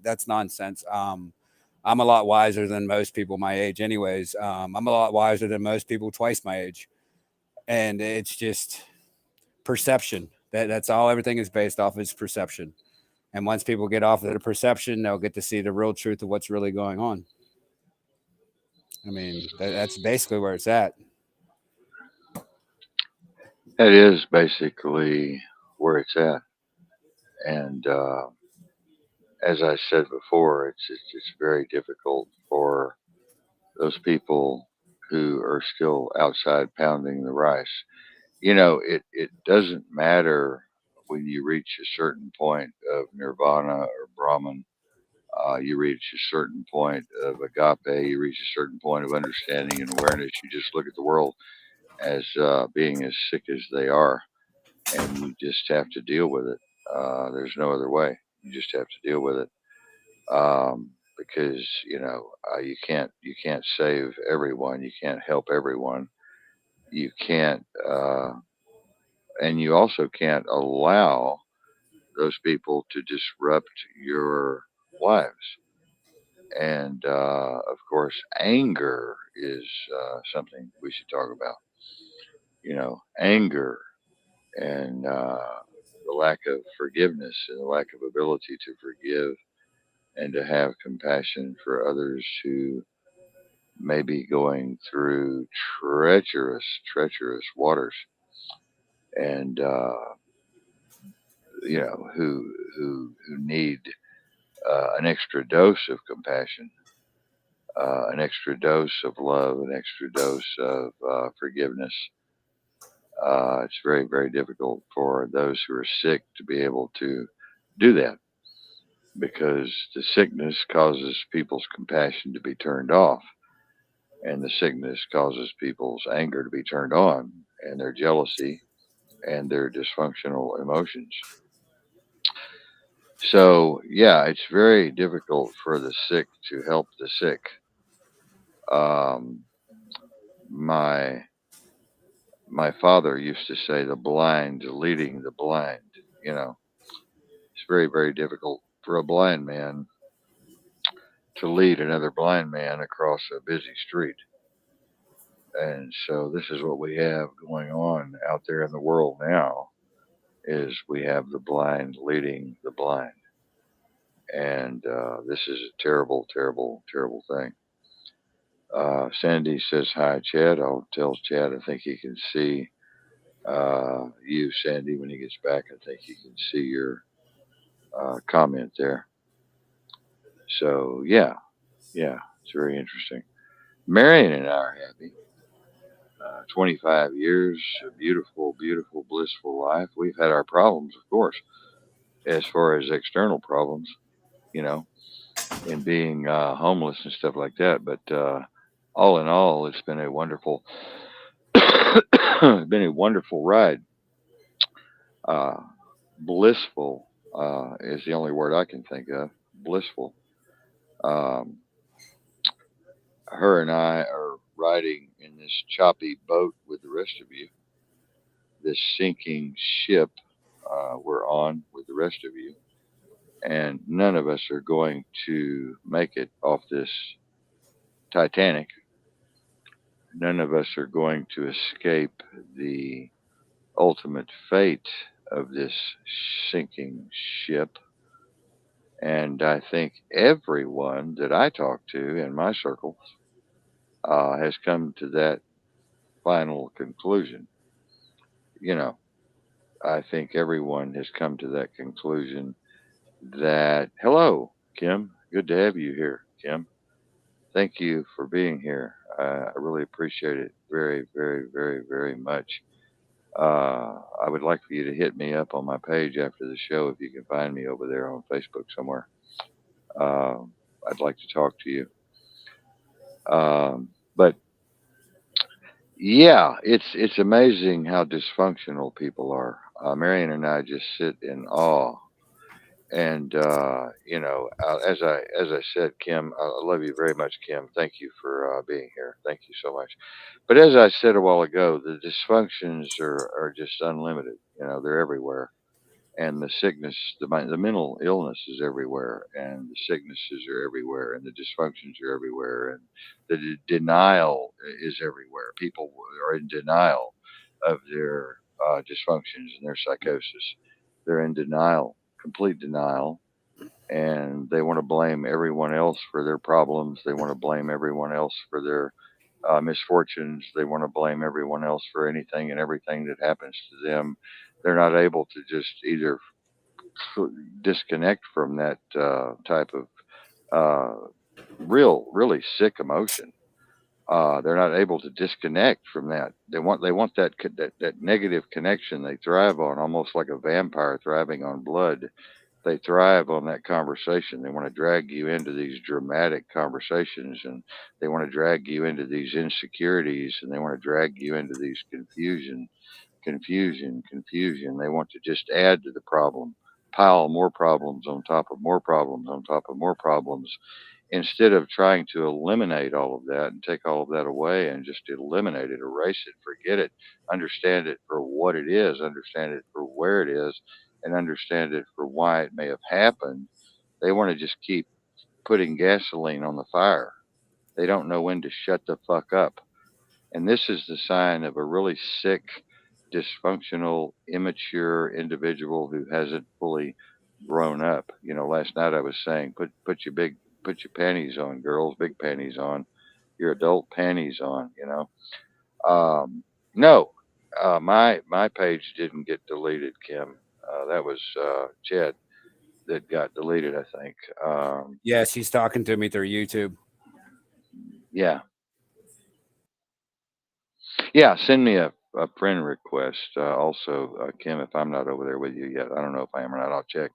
That's nonsense. I'm a lot wiser than most people my age, anyways. I'm a lot wiser than most people twice my age, and it's just perception. That's all. Everything is based off is perception. And once people get off of the perception, they'll get to see the real truth of what's really going on. I mean, that's basically where it's at. That is basically where it's at. And as I said before, it's very difficult for those people who are still outside pounding the rice. It doesn't matter when you reach a certain point of nirvana or Brahman. You reach a certain point of agape. You reach a certain point of understanding and awareness. You just look at the world as being as sick as they are, and you just have to deal with it. There's no other way. You just have to deal with it because you can't save everyone. You can't help everyone. You can't, and you also can't allow those people to disrupt your lives. And of course, anger is something we should talk about. Anger and the lack of forgiveness and the lack of ability to forgive and to have compassion for others who may be going through treacherous waters, and who need an extra dose of compassion, an extra dose of love, an extra dose of forgiveness. It's very, very difficult for those who are sick to be able to do that because the sickness causes people's compassion to be turned off, and the sickness causes people's anger to be turned on, and their jealousy and their dysfunctional emotions. So, yeah, it's very difficult for the sick to help the sick. Um, my my father used to say, "The blind leading the blind." You know, it's very, very difficult for a blind man to lead another blind man across a busy street. And so this is what we have going on out there in the world now is we have the blind leading the blind. And this is a terrible, terrible, terrible thing. Sandy says hi, Chad. I'll tell Chad I think he can see you, Sandy, when he gets back. I think he can see your comment there. So, yeah, it's very interesting. Marion and I are happy. 25 years, a beautiful, beautiful, blissful life. We've had our problems, of course, as far as external problems, you know, in being homeless and stuff like that. But all in all, it's been a wonderful, been a wonderful ride. Uh, blissful is the only word I can think of. Blissful. Um, her and I are riding in this choppy boat with the rest of you, this sinking ship we're on with the rest of you, and none of us are going to make it off this Titanic. None of us are going to escape the ultimate fate of this sinking ship. And I think everyone that I talk to in my circles has come to that final conclusion. You know, I think everyone has come to that conclusion that, hello, Kim, good to have you here, Kim. Thank you for being here. I really appreciate it very, very, very, very much. I would like for you to hit me up on my page after the show if you can find me over there on Facebook somewhere. I'd like to talk to you. But yeah, it's amazing how dysfunctional people are. Marion and I just sit in awe. And as I said, Kim, I love you very much, Kim. Thank you for being here. Thank you so much. But as I said a while ago, the dysfunctions are just unlimited. They're everywhere, and the sickness, the mental illness is everywhere, and the sicknesses are everywhere, and the dysfunctions are everywhere, and the denial is everywhere. People are in denial of their dysfunctions and their psychosis. They're in denial, complete denial, and they want to blame everyone else for their problems. They want to blame everyone else for their misfortunes. They want to blame everyone else for anything and everything that happens to them. They're not able to just either disconnect from that type of uh, really sick emotion. They're not able to disconnect from that. They want that negative connection. They thrive on, almost like a vampire thriving on blood. They thrive on that conversation. They want to drag you into these dramatic conversations, and they want to drag you into these insecurities, and they want to drag you into these confusion. They want to just add to the problem, pile more problems on top of more problems on top of more problems, instead of trying to eliminate all of that and take all of that away and just eliminate it, erase it, forget it, understand it for what it is, understand it for where it is, and understand it for why it may have happened. They want to just keep putting gasoline on the fire. They don't know when to shut the fuck up. And this is the sign of a really sick, dysfunctional, immature individual who hasn't fully grown up. Last night I was saying, put your panties on, girls, big panties on, your adult panties on. No, my page didn't get deleted, Kim. That was Chad that got deleted, I think. Yeah, she's talking to me through YouTube. Yeah, yeah. Send me a friend request. Also, Kim, if I'm not over there with you yet, I don't know if I am or not. I'll check.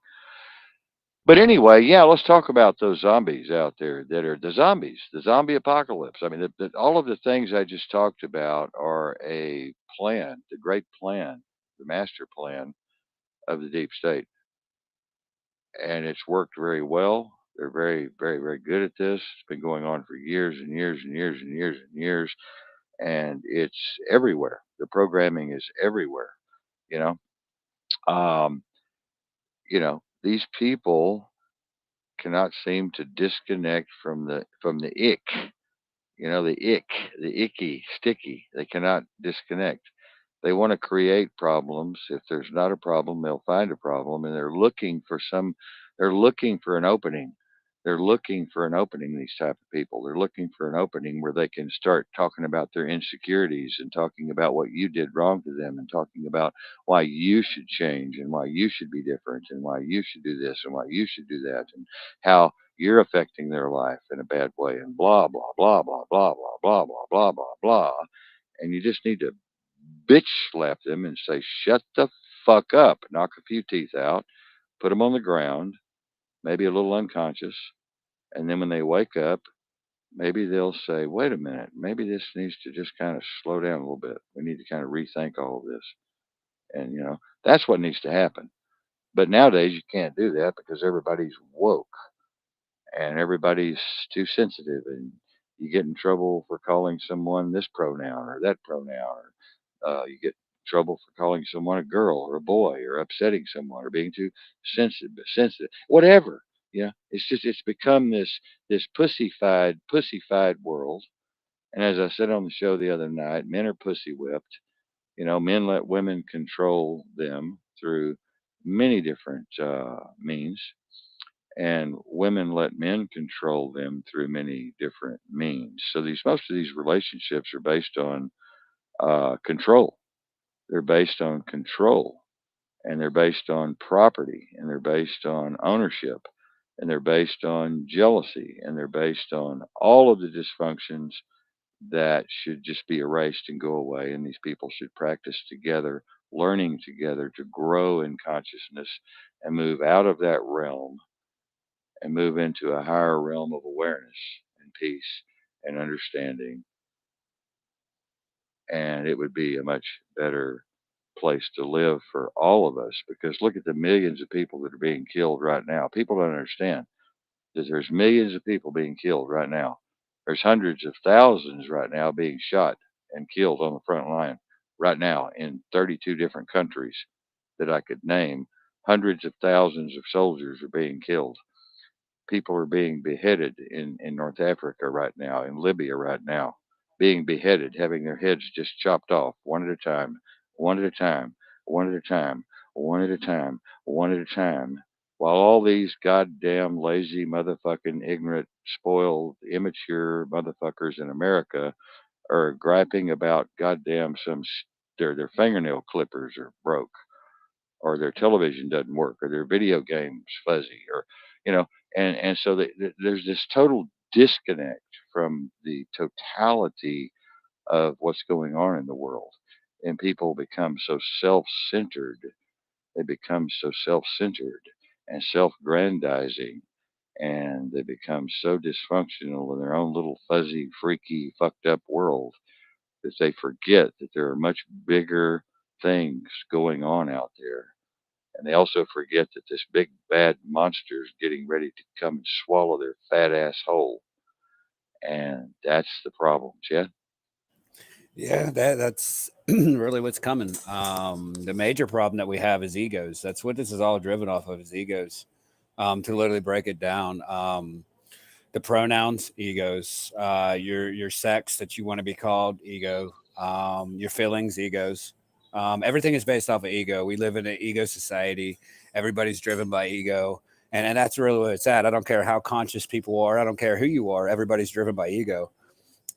But anyway, yeah, let's talk about those zombies out there that are the zombies, the zombie apocalypse. I mean, all of the things I just talked about are a plan, the great plan, the master plan of the deep state. And it's worked very well. They're very, very, very good at this. It's been going on for years and years and years and years and years. And it's everywhere. The programming is everywhere, you know. Um, these people cannot seem to disconnect from the ick, the ick, the icky, sticky. They cannot disconnect. They want to create problems. If there's not a problem, they'll find a problem, and they're looking for an opening. They're looking for an opening, these type of people. They're looking for an opening where they can start talking about their insecurities and talking about what you did wrong to them and talking about why you should change and why you should be different and why you should do this and why you should do that and how you're affecting their life in a bad way and blah, blah, blah, blah, blah, blah, blah, blah, blah, blah, blah. and you just need to bitch slap them and say, "Shut the fuck up!" Knock a few teeth out, put them on the ground, maybe a little unconscious, and then when they wake up, maybe they'll say, "Wait a minute, maybe this needs to just kind of slow down a little bit. We need to kind of rethink all of this." And that's what needs to happen. But nowadays you can't do that because everybody's woke and everybody's too sensitive, and you get in trouble for calling someone this pronoun or that pronoun, or you get in trouble for calling someone a girl or a boy, or upsetting someone, or being too sensitive, whatever. It's become this pussyfied world. And as I said on the show the other night, men are pussy whipped. Men let women control them through many different means, and women let men control them through many different means. So most of these relationships are based on control. They're based on control, and they're based on property, and they're based on ownership, and they're based on jealousy, and they're based on all of the dysfunctions that should just be erased and go away. And these people should practice together, learning together to grow in consciousness and move out of that realm and move into a higher realm of awareness and peace and understanding. And it would be a much better place to live for all of us, because look at the millions of people that are being killed right now. People don't understand that there's millions of people being killed right now. There's hundreds of thousands right now being shot and killed on the front line right now in 32 different countries that I could name. Hundreds of thousands of soldiers are being killed. People are being beheaded in North Africa right now, in Libya right now, being beheaded, having their heads just chopped off one at a time, one at a time, one at a time, one at a time, one at a time, while all these goddamn lazy motherfucking ignorant, spoiled, immature motherfuckers in America are griping about goddamn their fingernail clippers are broke, or their television doesn't work, or their video game's fuzzy, or you know, and so there's this total disconnect from the totality of what's going on in the world, and people become so self-centered. They become so self-centered and self-grandizing, and they become so dysfunctional in their own little fuzzy, freaky, fucked up world that they forget that there are much bigger things going on out there, and they also forget that this big bad monster is getting ready to come and swallow their fat ass whole. And that's the problem, Chad. Yeah, that's really what's coming. The major problem that we have is egos. That's what this is all driven off of, is egos. To literally break it down, the pronouns, egos. Your sex that you want to be called, ego. Your feelings, egos. Everything is based off of ego. We live in an ego society. Everybody's driven by ego, and that's really where it's at. I don't care how conscious people are. I don't care who you are. Everybody's driven by ego,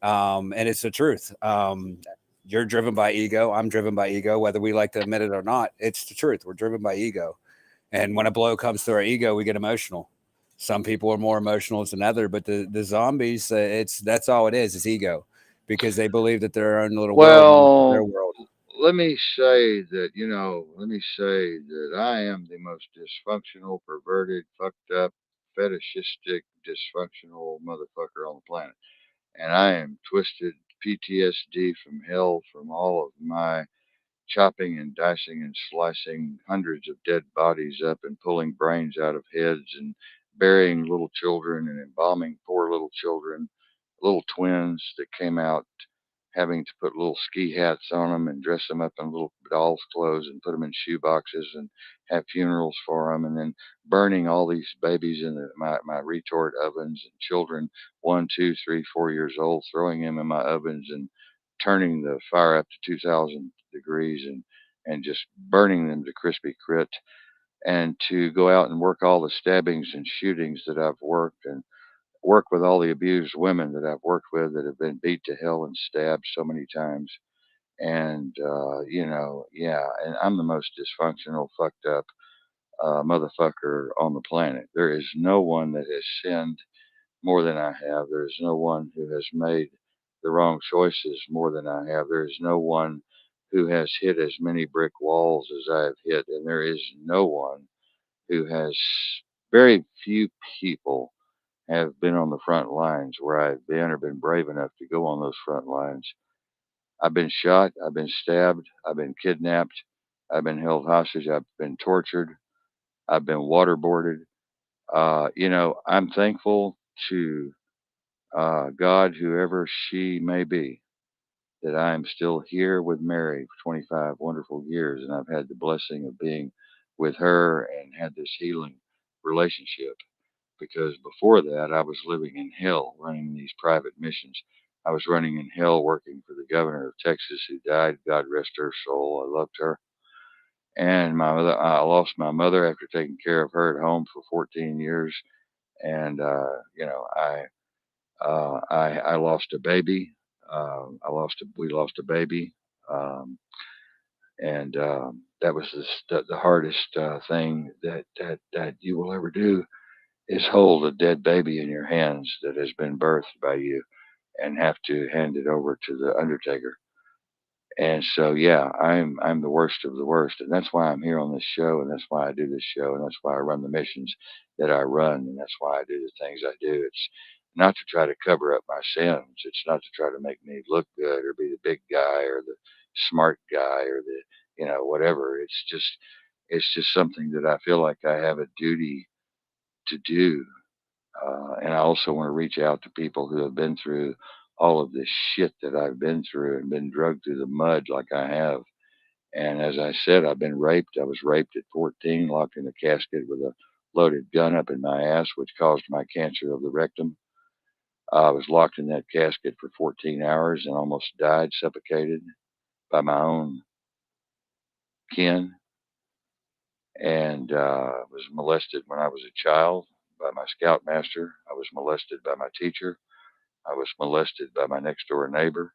and it's the truth. You're driven by ego. I'm driven by ego, whether we like to admit it or not. It's the truth. We're driven by ego, and when a blow comes to our ego, we get emotional. Some people are more emotional than others, but the zombies, it's that's all it is. It's ego, because they believe that their own little world and this is their Well, world. let me say that I am the most dysfunctional, perverted, fucked up, fetishistic, dysfunctional motherfucker on the planet. And I am twisted PTSD from hell from all of my chopping and dicing and slicing hundreds of dead bodies up and pulling brains out of heads and burying little children and embalming poor little children, little twins that came out having to put little ski hats on them and dress them up in little dolls' clothes and put them in shoe boxes and have funerals for them, and then burning all these babies in my retort ovens, and children 1, 2, 3, 4 years old, throwing them in my ovens and turning the fire up to 2,000 degrees and just burning them to crispy crit, and to go out and work all the stabbings and shootings that I've worked, and work with all the abused women that I've worked with that have been beat to hell and stabbed so many times. And, yeah, and I'm the most dysfunctional, fucked up motherfucker on the planet. There is no one that has sinned more than I have. There is no one who has made the wrong choices more than I have. There is no one who has hit as many brick walls as I have hit, and there is no one who has, very few people have been on the front lines where I've been or been brave enough to go on those front lines. I've been shot, I've been stabbed, I've been kidnapped, I've been held hostage, I've been tortured, I've been waterboarded. I'm thankful to God, whoever she may be, that I am still here with Mary for 25 wonderful years, and I've had the blessing of being with her and had this healing relationship. Because before that, I was living in hell running these private missions. I was running in hell working for the governor of Texas who died. God rest her soul. I loved her. And my mother, I lost my mother after taking care of her at home for 14 years. And, I lost a baby. We lost a baby. Um, and that was the hardest thing that you will ever do is hold a dead baby in your hands that has been birthed by you and have to hand it over to the undertaker. And so, yeah, I'm the worst of the worst, and that's why I'm here on this show, and that's why I do this show, and that's why I run the missions that I run, and that's why I do the things I do. It's not to try to cover up my sins. It's not to try to make me look good or be the big guy or the smart guy or the whatever. It's just something that I feel like I have a duty to do. And I also want to reach out to people who have been through all of this shit that I've been through and been drugged through the mud like I have. And as I said, I've been raped. I was raped at 14, locked in a casket with a loaded gun up in my ass, which caused my cancer of the rectum. I was locked in that casket for 14 hours and almost died, suffocated by my own kin. And was molested when I was a child by my scoutmaster. I was molested by my teacher. I was molested by my next door neighbor.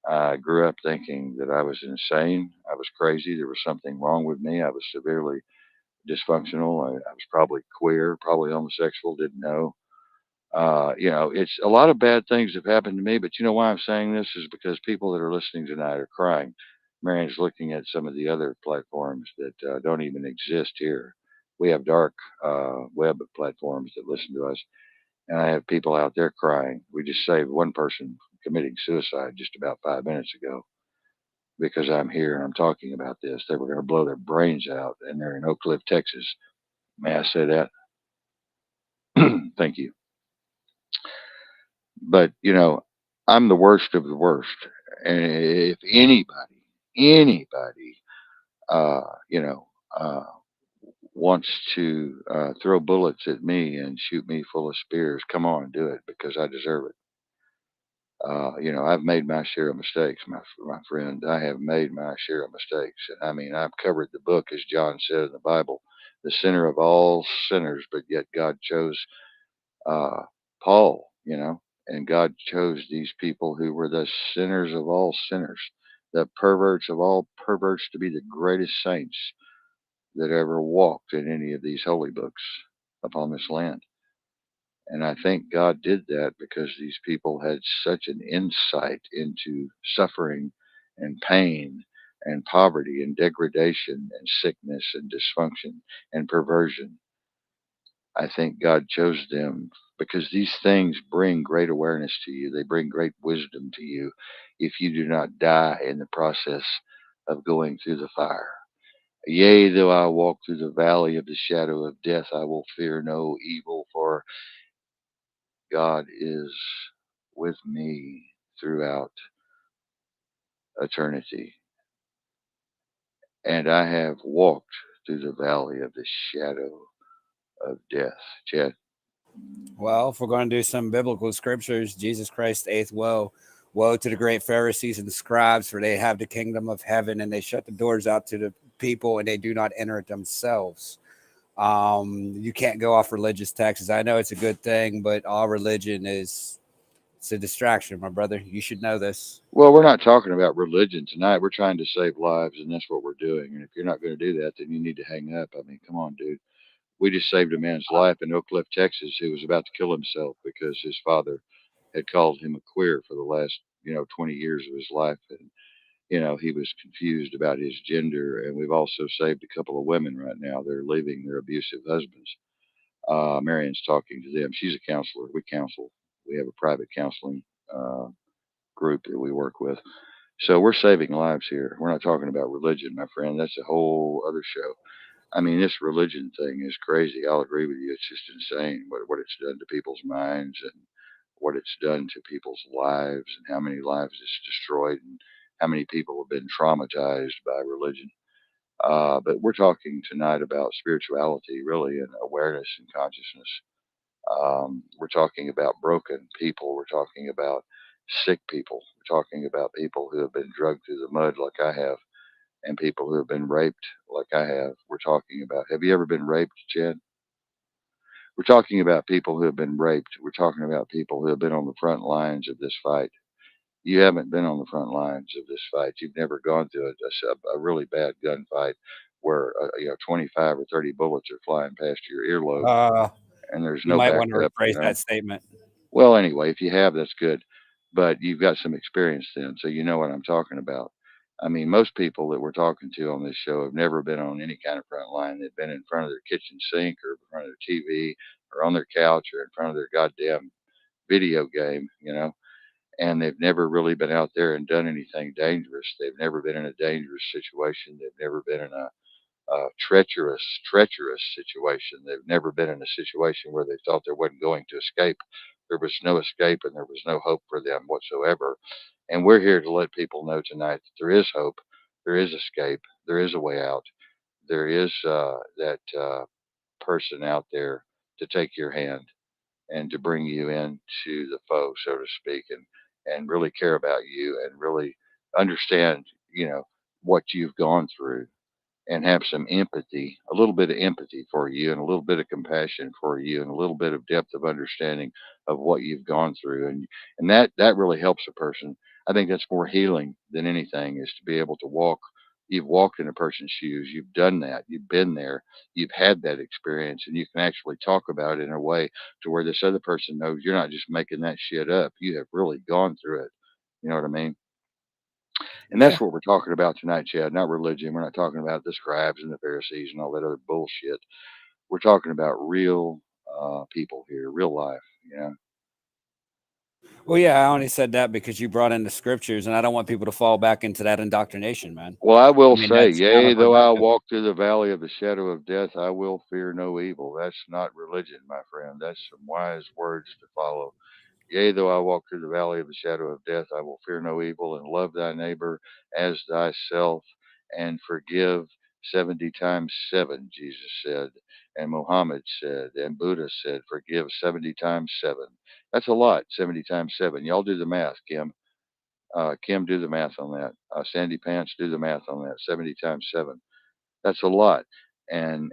I grew up thinking that I was insane. I was crazy. There was something wrong with me. I was severely dysfunctional. I was probably queer, probably homosexual, didn't know. It's a lot of bad things have happened to me, but you know why I'm saying this is because people that are listening tonight are crying. Marion's looking at some of the other platforms that don't even exist here. We have dark web platforms that listen to us, and I have people out there crying. We just saved one person from committing suicide just about 5 minutes ago because I'm here and I'm talking about this. They were going to blow their brains out, and they're in Oak Cliff, Texas. May I say that? Thank you. But I'm the worst of the worst, and if anybody, uh, you know, uh, wants to throw bullets at me and shoot me full of spears, come on, do it because I deserve it. I've made my share of mistakes, my friend. I have made my share of mistakes. I mean, I've covered the book, as John said in the Bible, the sinner of all sinners, but yet God chose uh, Paul, and God chose these people who were the sinners of all sinners, the perverts of all perverts, to be the greatest saints that ever walked in any of these holy books upon this land. And I think God did that because these people had such an insight into suffering and pain and poverty and degradation and sickness and dysfunction and perversion. I think God chose them because these things bring great awareness to you. They bring great wisdom to you if you do not die in the process of going through the fire. Yea, though I walk through the valley of the shadow of death, I will fear no evil, for God is with me throughout eternity. And I have walked through the valley of the shadow of death. Chad. Well, if we're going to do some biblical scriptures, Jesus Christ, eighth woe. Woe to the great Pharisees and scribes, for they have the kingdom of heaven, and they shut the doors out to the people, and they do not enter it themselves. You can't go off religious texts. I know it's a good thing, but all religion is it's a distraction, my brother. You should know this. Well, we're not talking about religion tonight. We're trying to save lives, and that's what we're doing. And if you're not going to do that, then you need to hang up. I mean, come on, dude. We just saved a man's life in Oak Cliff, Texas, who was about to kill himself because his father had called him a queer for the last 20 years of his life, and he was confused about his gender. And we've also saved a couple of women right now. They're leaving their abusive husbands. Marion's talking to them. She's a counselor. We counsel. We have a private counseling uh, group that we work with. So we're saving lives here. We're not talking about religion, my friend. That's a whole other show. I mean, this religion thing is crazy. I'll agree with you. It's just insane what it's done to people's minds, and what it's done to people's lives, and how many lives it's destroyed, and how many people have been traumatized by religion. But we're talking tonight about spirituality, really, and awareness and consciousness. We're talking about broken people. We're talking about sick people. We're talking about people who have been dragged through the mud like I have, and people who have been raped like I have. We're talking about, have you ever been raped, Chad? We're talking about people who have been raped. We're talking about people who have been on the front lines of this fight. You haven't been on the front lines of this fight. You've never gone through a really bad gunfight where 25 or 30 bullets are flying past your earlobe Uh, and there's you no might want to backup. rephrase that statement. Well, anyway, if you have, that's good. But you've got some experience then, so you know what I'm talking about. I mean, most people that we're talking to on this show have never been on any kind of front line. They've been in front of their kitchen sink, or in front of their TV, or on their couch, or in front of their goddamn video game, and they've never really been out there and done anything dangerous. They've never been in a dangerous situation. They've never been in a treacherous situation. They've never been in a situation where they thought they wasn't going to escape. There was no escape, and there was no hope for them whatsoever. And we're here to let people know tonight that there is hope, there is escape, there is a way out, there is that person out there to take your hand and to bring you into the foe, so to speak, and really care about you, and really understand, what you've gone through, and have some empathy, a little bit of empathy for you, and a little bit of compassion for you, and a little bit of depth of understanding of what you've gone through. And that really helps a person. I think that's more healing than anything, is to be able to walk. You've walked in a person's shoes. You've done that. You've been there. You've had that experience, and you can actually talk about it in a way to where this other person knows you're not just making that shit up. You have really gone through it. You know what I mean? And Yeah. that's what we're talking about tonight, Chad, not religion. We're not talking about the scribes and the Pharisees and all that other bullshit. We're talking about real people here, real life. Well, yeah, I only said that because you brought in the scriptures, and I don't want people to fall back into that indoctrination, man. Well, I I will mean, say, that's yea, though I counterproductive. walk through the valley of the shadow of death, I will fear no evil. That's not religion, my friend. That's some wise words to follow. Yea, though I walk through the valley of the shadow of death, I will fear no evil, and love thy neighbor as thyself, and forgive 70 times 7, Jesus said, and Muhammad said, and Buddha said, forgive 70 times 7. That's a lot, 70 times 7. Y'all do the math, Kim. Kim, do the math on that. Sandy Pants, do the math on that. 70 times 7. That's a lot. And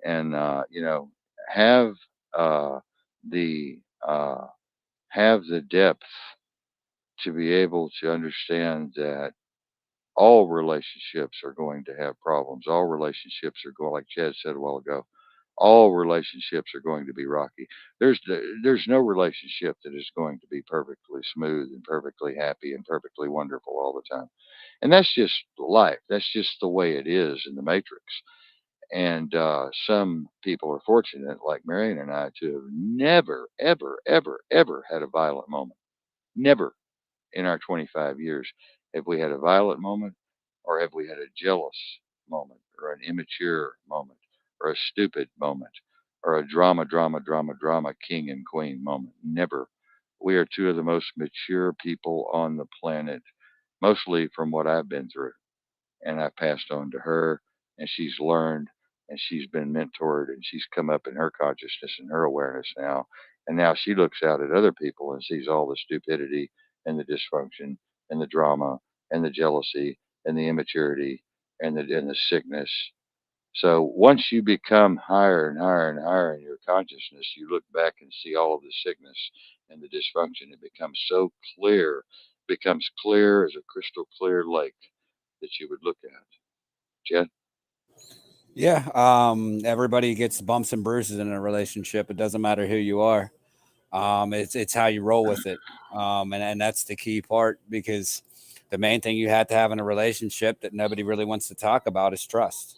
have uh, the uh, have the depth to be able to understand that all relationships are going to have problems. All relationships are going, like Chad said a while ago, all relationships are going to be rocky. There's no relationship that is going to be perfectly smooth and perfectly happy and perfectly wonderful all the time. And that's just life. That's just the way it is in the matrix. And some people are fortunate, like Marion and I, to have never, ever, ever, ever had a violent moment. Never in our 25 years have we had a violent moment, or have we had a jealous moment, or an immature moment, or a stupid moment, or a drama king and queen moment. Never. We are two of the most mature people on the planet, mostly from what I've been through, and I've passed on to her, and she's learned, and she's been mentored, and she's come up in her consciousness and her awareness now. And now she looks out at other people and sees all the stupidity and the dysfunction and the drama and the jealousy and the immaturity and the sickness. So once you become higher and higher and higher in your consciousness, you look back and see all of the sickness and the dysfunction. It becomes so clear, becomes clear as a crystal clear lake that you would look at. Jen? Yeah. Everybody gets bumps and bruises in a relationship. It doesn't matter who you are. It's how you roll with it, and that's the key part, because the main thing you have to have in a relationship that nobody really wants to talk about is trust.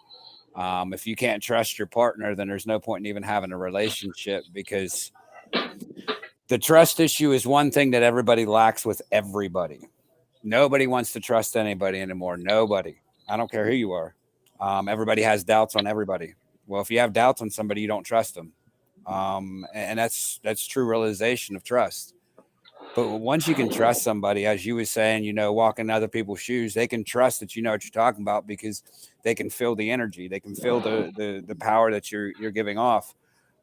If you can't trust your partner, then there's no point in even having a relationship, because the trust issue is one thing that everybody lacks with everybody. Nobody wants to trust anybody anymore. Nobody. I don't care who you are. Everybody has doubts on everybody. Well, if you have doubts on somebody, you don't trust them, and that's true realization of trust. But once you can trust somebody, as you were saying, walk in other people's shoes, they can trust that you know what you're talking about, because they can feel the energy, they can feel the power that you're giving off,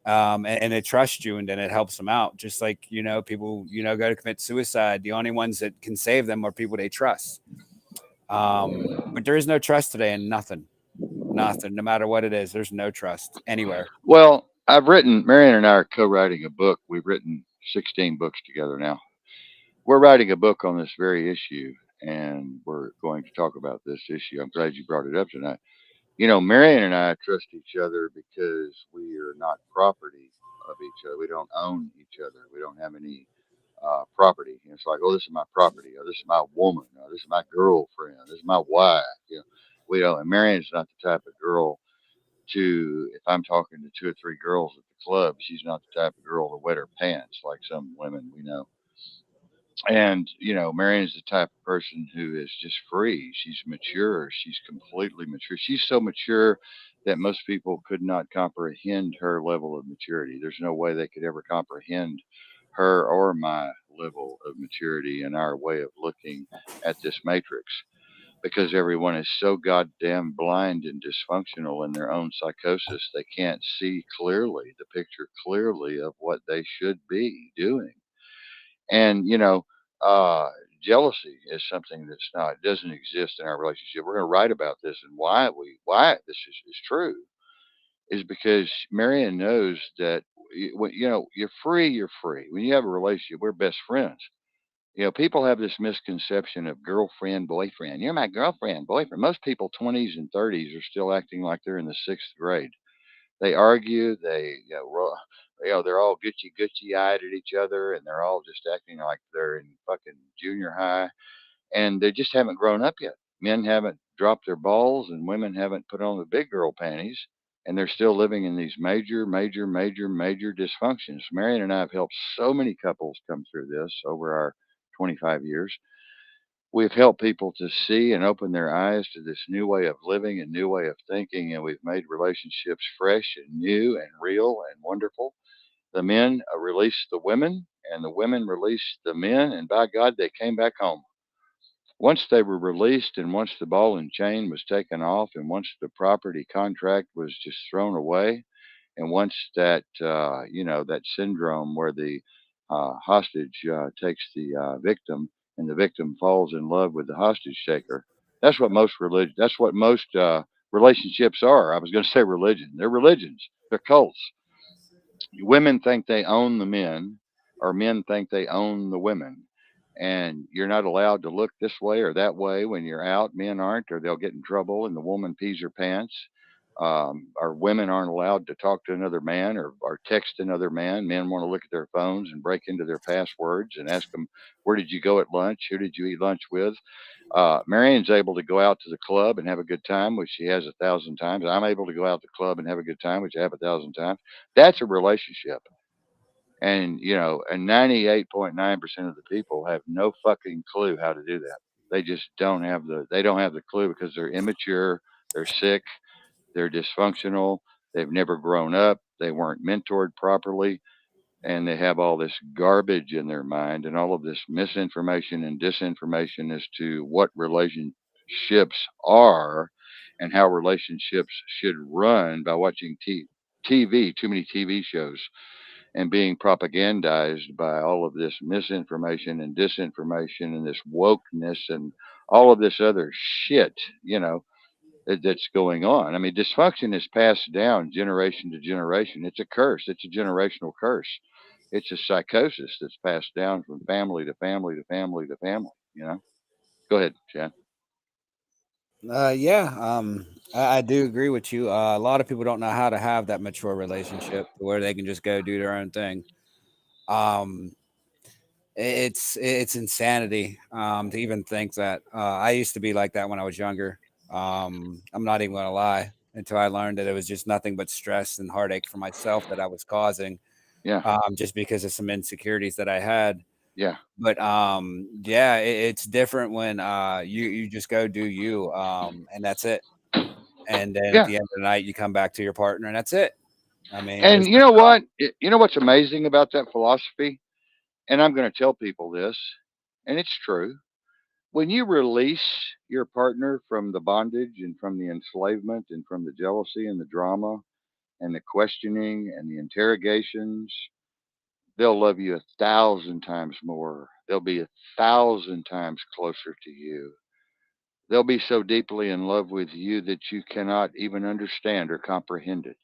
and they trust you, and then it helps them out. Just like people go to commit suicide, the only ones that can save them are people they trust. But there is no trust today in nothing, nothing. No matter what it is, there's no trust anywhere. Well, Marianne and I are co writing a book. We've written 16 books together now. We're writing a book on this very issue, and we're going to talk about this issue. I'm glad you brought it up tonight. Marianne and I trust each other because we are not property of each other. We don't own each other. We don't have any property. It's like, oh, this is my property. Oh, this is my woman. Oh, this is my girlfriend. This is my wife. We don't. And Marianne's not the type of girl to, if I'm talking to two or three girls at the club, she's not the type of girl to wet her pants like some women we know. And Marion's the type of person who is just free. She's mature. She's completely mature. She's so mature that most people could not comprehend her level of maturity. There's no way they could ever comprehend her or my level of maturity and our way of looking at this matrix, because everyone is so goddamn blind and dysfunctional in their own psychosis. They can't see clearly the picture clearly of what they should be doing. And uh, jealousy is something that's not doesn't exist in our relationship. We're going to write about this, and why this is true is because Marion knows that when you're free, you're free. When you have a relationship, we're best friends. People have this misconception of girlfriend, boyfriend. You're my girlfriend, boyfriend. Most people 20s and 30s are still acting like they're in the sixth grade. They argue. They're all Gucci eyed at each other, and they're all just acting like they're in fucking junior high, and they just haven't grown up yet. Men haven't dropped their balls, and women haven't put on the big girl panties, and they're still living in these major, major, major, major dysfunctions. Marion and I have helped so many couples come through this over our 25 years. We've helped people to see and open their eyes to this new way of living and new way of thinking, and we've made relationships fresh and new and real and wonderful. The men released the women, and the women released the men, and by God, they came back home. Once they were released, and once the ball and chain was taken off, and once the property contract was just thrown away, and once that that syndrome where the hostage takes the victim, and the victim falls in love with the hostage taker. That's what most relationships are. I was going to say religion. They're religions. They're cults. Women think they own the men, or men think they own the women. And you're not allowed to look this way or that way when you're out. Men aren't, or they'll get in trouble, and the woman pees her pants. Or women aren't allowed to talk to another man, or text another man. Men want to look at their phones and break into their passwords and ask them, where did you go at lunch? Who did you eat lunch with? Marion's able to go out to the club and have a good time, which she has 1,000 times. I'm able to go out to the club and have a good time, which I have 1,000 times. That's a relationship. And 98.9% of the people have no fucking clue how to do that. They just don't have the clue because they're immature, they're sick, they're dysfunctional, they've never grown up, they weren't mentored properly, and they have all this garbage in their mind and all of this misinformation and disinformation as to what relationships are and how relationships should run by watching TV, too many TV shows, and being propagandized by all of this misinformation and disinformation and this wokeness and all of this other shit, that's going on. I mean, dysfunction is passed down generation to generation. It's a curse. It's a generational curse. It's a psychosis that's passed down from family to family to family to family. Go ahead, Chad. Yeah, I do agree with you. A lot of people don't know how to have that mature relationship to where they can just go do their own thing. Um, it's insanity to even think that. I used to be like that when I was younger. I'm not even gonna lie. Until I learned that it was just nothing but stress and heartache for myself that I was causing, Yeah. just because of some insecurities that I had. Yeah. But yeah, it's different when you just go do you, and that's it. And then at Yeah. the end of the night, you come back to your partner, and that's it. I mean, And there's you nothing know else. what? You know what's amazing about that philosophy? And I'm going to tell people this, and it's true. When you release your partner from the bondage and from the enslavement and from the jealousy and the drama and the questioning and the interrogations, they'll love you 1,000 times more. They'll be 1,000 times closer to you. They'll be so deeply in love with you that you cannot even understand or comprehend it.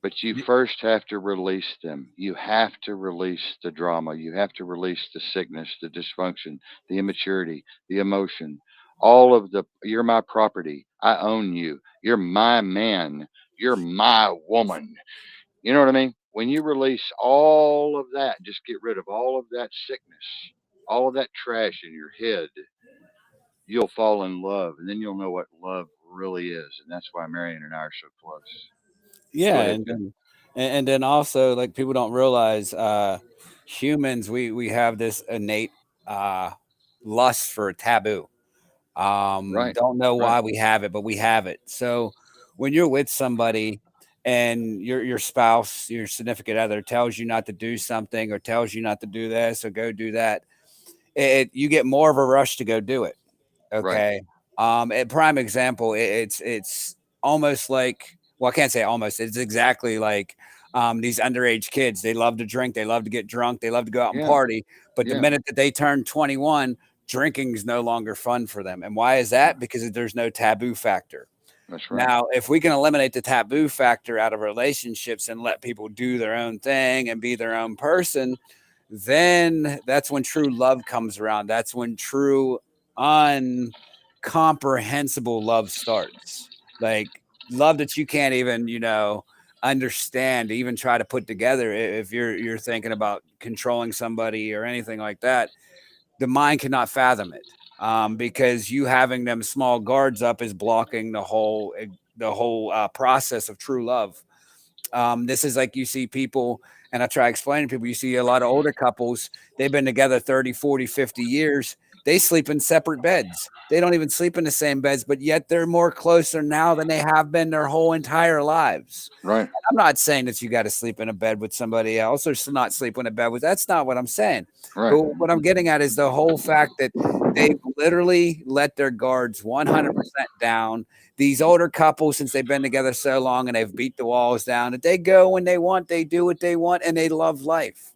But you first have to release them. You have to release the drama. You have to release the sickness, the dysfunction, the immaturity, the emotion, all of the, you're my property. I own you. You're my man. You're my woman. You know what I mean? When you release all of that, just get rid of all of that sickness, all of that trash in your head, you'll fall in love. And then you'll know what love really is. And that's why Marion and I are so close. Go Yeah, ahead, Jen. and then also like people don't realize humans we have this innate uh lust for taboo. Right. Don't know Right. why we have it, but we have it. So when you're with somebody and your spouse, your significant other tells you not to do something or tells you not to do this or go do that, you get more of a rush to go do it. Right. Okay. A prime example, it's almost like, well, I can't say almost. It's exactly like these underage kids. They love to drink. They love to get drunk. They love to go out and Yeah. party. But the Yeah. minute that they turn 21, drinking is no longer fun for them. And why is that? Because there's no taboo factor. That's right. Now, if we can eliminate the taboo factor out of relationships and let people do their own thing and be their own person, then that's when true love comes around. That's when true uncomprehensible love starts. Like love that you can't even, understand, even try to put together. If you're thinking about controlling somebody or anything like that, the mind cannot fathom it. Because you having them small guards up is blocking the whole process of true love. This is like you see people, and I try explaining to people, you see a lot of older couples, they've been together 30, 40, 50 years. They sleep in separate beds. They don't even sleep in the same beds, but yet they're more closer now than they have been their whole entire lives. Right. I'm not saying that you got to sleep in a bed with somebody else or not sleep in a bed with. That's not what I'm saying. Right. But what I'm getting at is the whole fact that they've literally let their guards 100% down. These older couples, since they've been together so long and they've beat the walls down, that they go when they want, they do what they want, and they love life.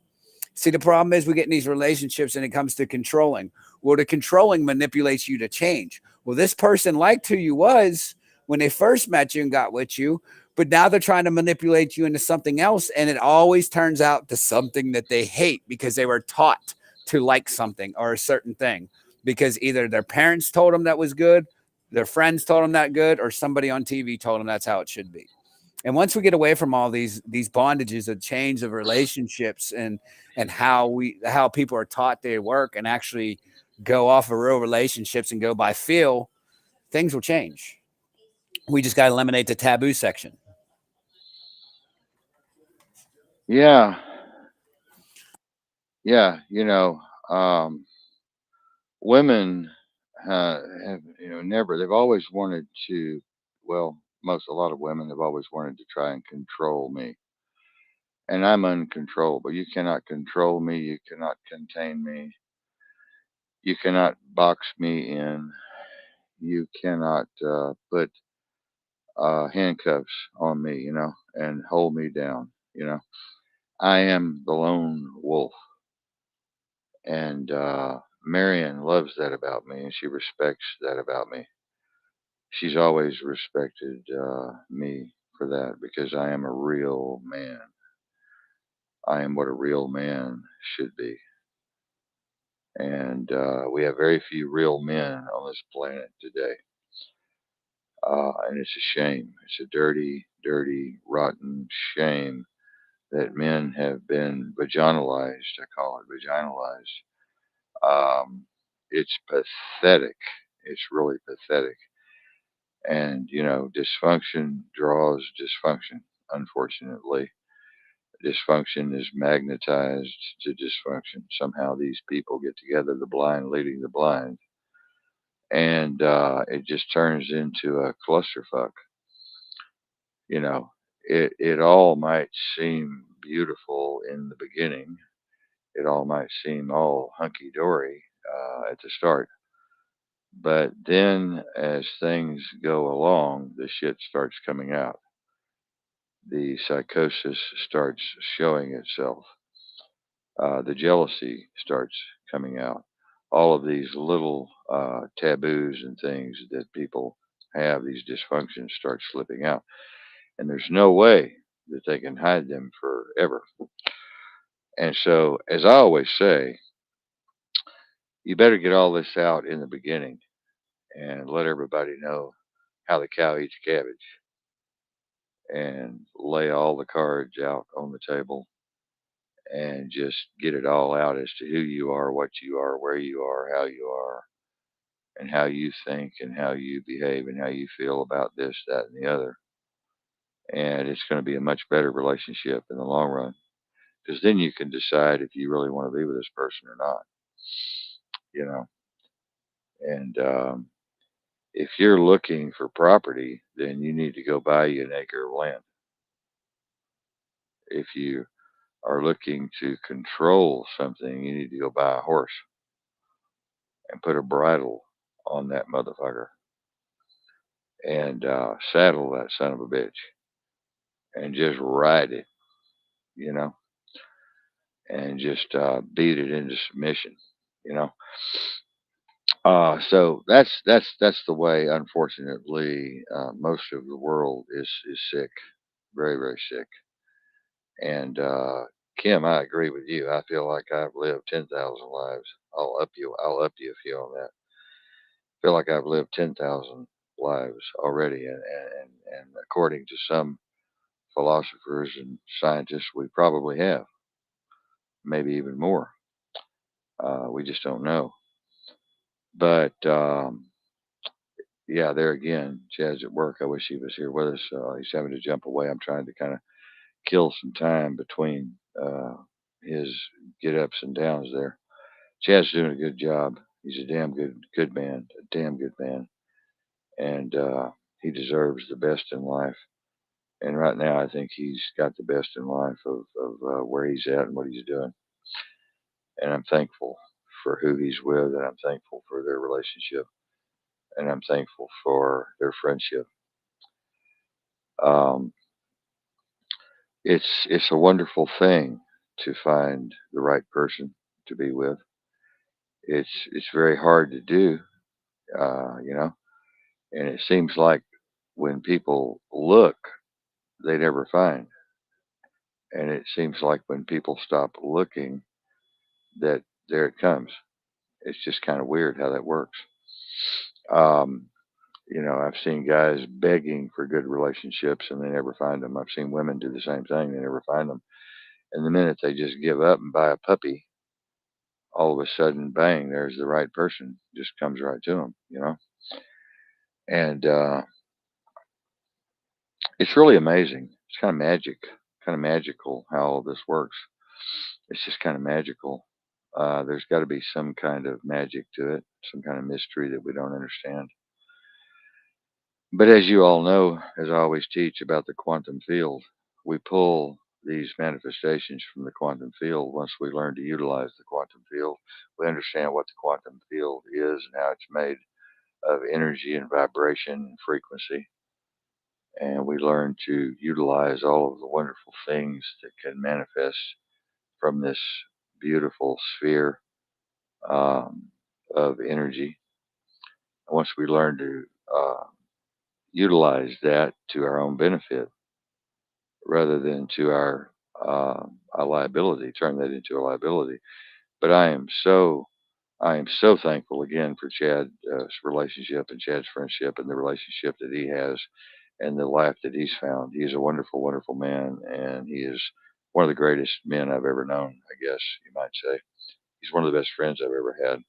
See, the problem is we get in these relationships and it comes to controlling. Well, the controlling manipulates you to change. Well, this person liked who you was when they first met you and got with you, but now they're trying to manipulate you into something else. And it always turns out to something that they hate because they were taught to like something or a certain thing because either their parents told them that was good, their friends told them that good, or somebody on TV told them that's how it should be. And once we get away from all these bondages of change of relationships and how people are taught they work and actually go off of real relationships and go by feel, things will change. We just got to eliminate the taboo section. Yeah. Yeah. Women have, never, they've always wanted to, well, a lot of women have always wanted to try and control me. And I'm uncontrollable. You cannot control me. You cannot contain me. You cannot box me in. You cannot put handcuffs on me, and hold me down. I am the lone wolf. And Marion loves that about me, and she respects that about me. She's always respected me for that because I am a real man. I am what a real man should be. And we have very few real men on this planet today. And it's a shame. It's a dirty, dirty, rotten shame that men have been vaginalized. I call it vaginalized. It's pathetic. It's really pathetic. And, dysfunction draws dysfunction, unfortunately. Dysfunction is magnetized to dysfunction. Somehow these people get together, the blind leading the blind, and it just turns into a clusterfuck. You know, it all might seem beautiful in the beginning. It all might seem all hunky dory at the start. But then as things go along, the shit starts coming out. The psychosis starts showing itself. The jealousy starts coming out. All of these little taboos and things that people have, these dysfunctions start slipping out. And there's no way that they can hide them forever. And so, as I always say, you better get all this out in the beginning and let everybody know how the cow eats cabbage and lay all the cards out on the table and just get it all out as to who you are, what you are, where you are, and how you think and how you behave and how you feel about this, that, and the other. And it's going to be a much better relationship in the long run because then you can decide if you really want to be with this person or not, you know. And if you're looking for property, then you need to go buy you an acre of land. If you are looking to control something, you need to go buy a horse and put a bridle on that motherfucker and saddle that son of a bitch and just ride it, you know, and just beat it into submission, you know. So that's the way. Unfortunately, most of the world is sick, very very sick. And Kim, I agree with you. I feel like I've lived 10,000 lives. I'll up you a few on that. I feel like I've lived 10,000 lives already, and according to some philosophers and scientists, we probably have, maybe even more. We just don't know. But yeah, there again, Chad's at work. I wish he was here with us. He's having to jump away. I'm trying to kind of kill some time between his get ups and downs there. Chad's doing a good job. He's a damn good man, a damn good man, and he deserves the best in life. And right now, I think he's got the best in life of where he's at and what he's doing. And I'm thankful for who he's with, and I'm thankful for their relationship, and I'm thankful for their friendship. Um, it's a wonderful thing to find the right person to be with. It's very hard to do, you know, and it seems like when people look, they never find, and it seems like when people stop looking, that there it comes. It's just kind of weird how that works. Um, I've seen guys begging for good relationships and they never find them. I've seen women do the same thing; they never find them. And the minute they just give up and buy a puppy, all of a sudden, bang, there's the right person. Just comes right to them, you know. And it's really amazing. It's kind of magical how all this works. It's just kind of magical. There's got to be some kind of magic to it, some kind of mystery that we don't understand. But as you all know, as I always teach about the quantum field, we pull these manifestations from the quantum field. Once we learn to utilize the quantum field, we understand what the quantum field is and how it's made of energy and vibration and frequency. And we learn to utilize all of the wonderful things that can manifest from this beautiful sphere um, of energy. Once we learn to utilize that to our own benefit rather than to our liability, turn that into a liability. But I am so thankful again for Chad's relationship and Chad's friendship and the relationship that he has and the life that he's found. He's a wonderful, wonderful man, and he is one of the greatest men I've ever known, I guess you might say. He's one of the best friends I've ever had.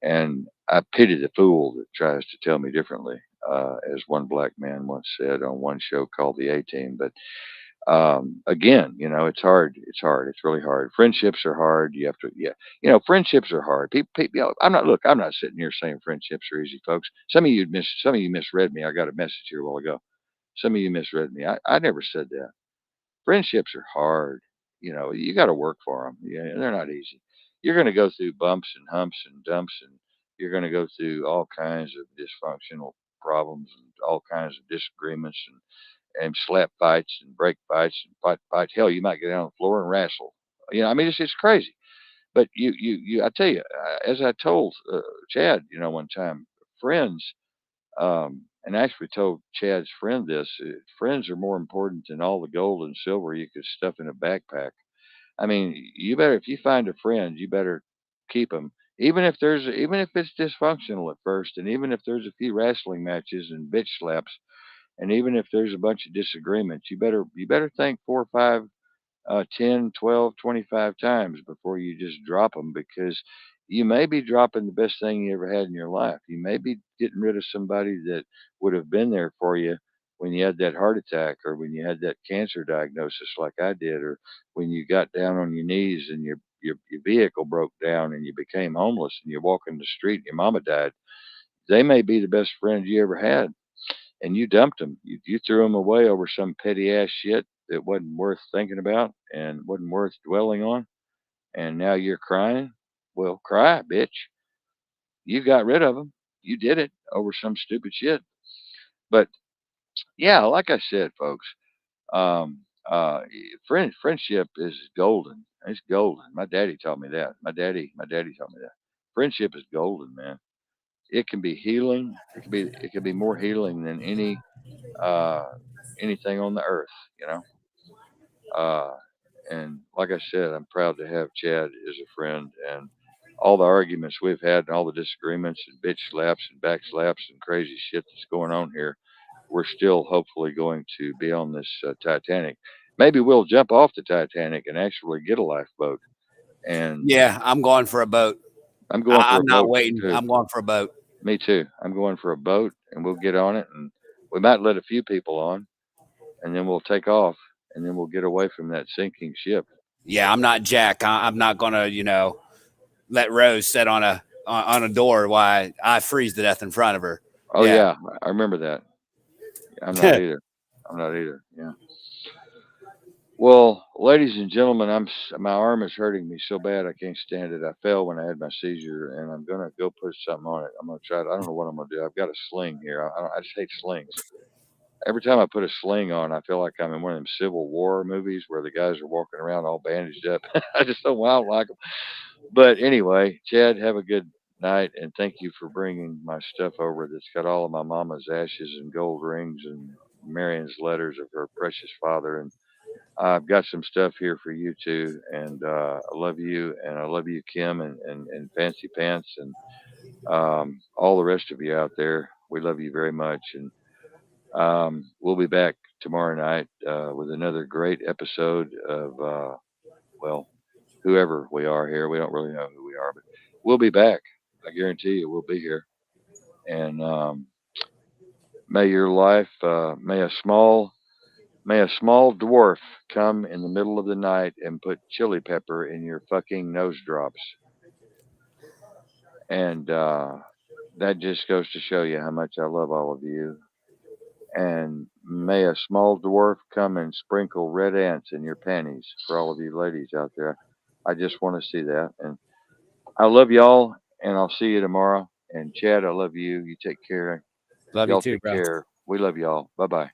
And I pity the fool that tries to tell me differently, as one black man once said on one show called The A Team. But again, it's hard. It's hard. It's really hard. Friendships are hard. You have to, yeah, friendships are hard. People, I'm not sitting here saying friendships are easy, folks. Some of you misread me. I got a message here a while ago. Some of you misread me. I never said that. Friendships are hard. You got to work for them. Yeah, they're not easy. You're going to go through bumps and humps and dumps, and you're going to go through all kinds of dysfunctional problems and all kinds of disagreements and slap fights and break fights and fight. Hell, you might get down on the floor and wrestle. I mean, it's crazy. But I tell you, as I told Chad, one time, friends, and I actually told Chad's friend this: friends are more important than all the gold and silver you could stuff in a backpack. I mean, you better if you find a friend, you better keep them, even if it's dysfunctional at first, and even if there's a few wrestling matches and bitch slaps, and even if there's a bunch of disagreements, you better think 4 or 5 10, 12, 25 times before you just drop them, because you may be dropping the best thing you ever had in your life. You may be getting rid of somebody that would have been there for you when you had that heart attack, or when you had that cancer diagnosis like I did, or when you got down on your knees and your vehicle broke down and you became homeless and you're walking the street and your mama died. They may be the best friend you ever had, and you dumped them. You threw them away over some petty ass shit that wasn't worth thinking about and wasn't worth dwelling on. And now you're crying. Well, cry, bitch. You got rid of them. You did it over some stupid shit. But yeah, like I said, folks, um, uh, friendship is golden. It's golden. My daddy taught me that. My daddy taught me that. Friendship is golden, man. It can be healing. It can be more healing than uh, anything on the earth. You know. Uh, and like I said, I'm proud to have Chad as a friend. And all the arguments we've had and all the disagreements and bitch slaps and back slaps and crazy shit that's going on here, we're still hopefully going to be on this Titanic. Maybe we'll jump off the Titanic and actually get a lifeboat. And Yeah, I'm going for a boat. I'm going for a I'm not boat waiting. too. I'm going for a boat. Me too. I'm going for a boat, and we'll get on it, and we might let a few people on, and then we'll take off, and then we'll get away from that sinking ship. Yeah, I'm not Jack. I'm not gonna, let Rose sit on a door while I freeze to death in front of her. Oh Yeah. yeah, I remember that. I'm not either. I'm not either. Yeah. Well, ladies and gentlemen, my arm is hurting me so bad I can't stand it. I fell when I had my seizure, and I'm gonna go put something on it. I'm gonna try it. I don't know what I'm gonna do. I've got a sling here. I just hate slings. Every time I put a sling on, I feel like I'm in one of them Civil War movies where the guys are walking around all bandaged up. I don't like them. But anyway, Chad, have a good night, and thank you for bringing my stuff over. That's got all of my mama's ashes and gold rings and Marion's letters of her precious father. And I've got some stuff here for you too. And I love you, and I love you, Kim, and Fancy Pants, and all the rest of you out there. We love you very much, and we'll be back tomorrow night with another great episode of well, whoever we are here. We don't really know who we are, but we'll be back. I guarantee you, we'll be here. And may your life, may a small dwarf come in the middle of the night and put chili pepper in your fucking nose drops. And that just goes to show you how much I love all of you. And may a small dwarf come and sprinkle red ants in your panties for all of you ladies out there. I just want to see that. And I love y'all, and I'll see you tomorrow. And Chad, I love you. You take care. Love you Y'all too, take bro. care. We love y'all. Bye bye.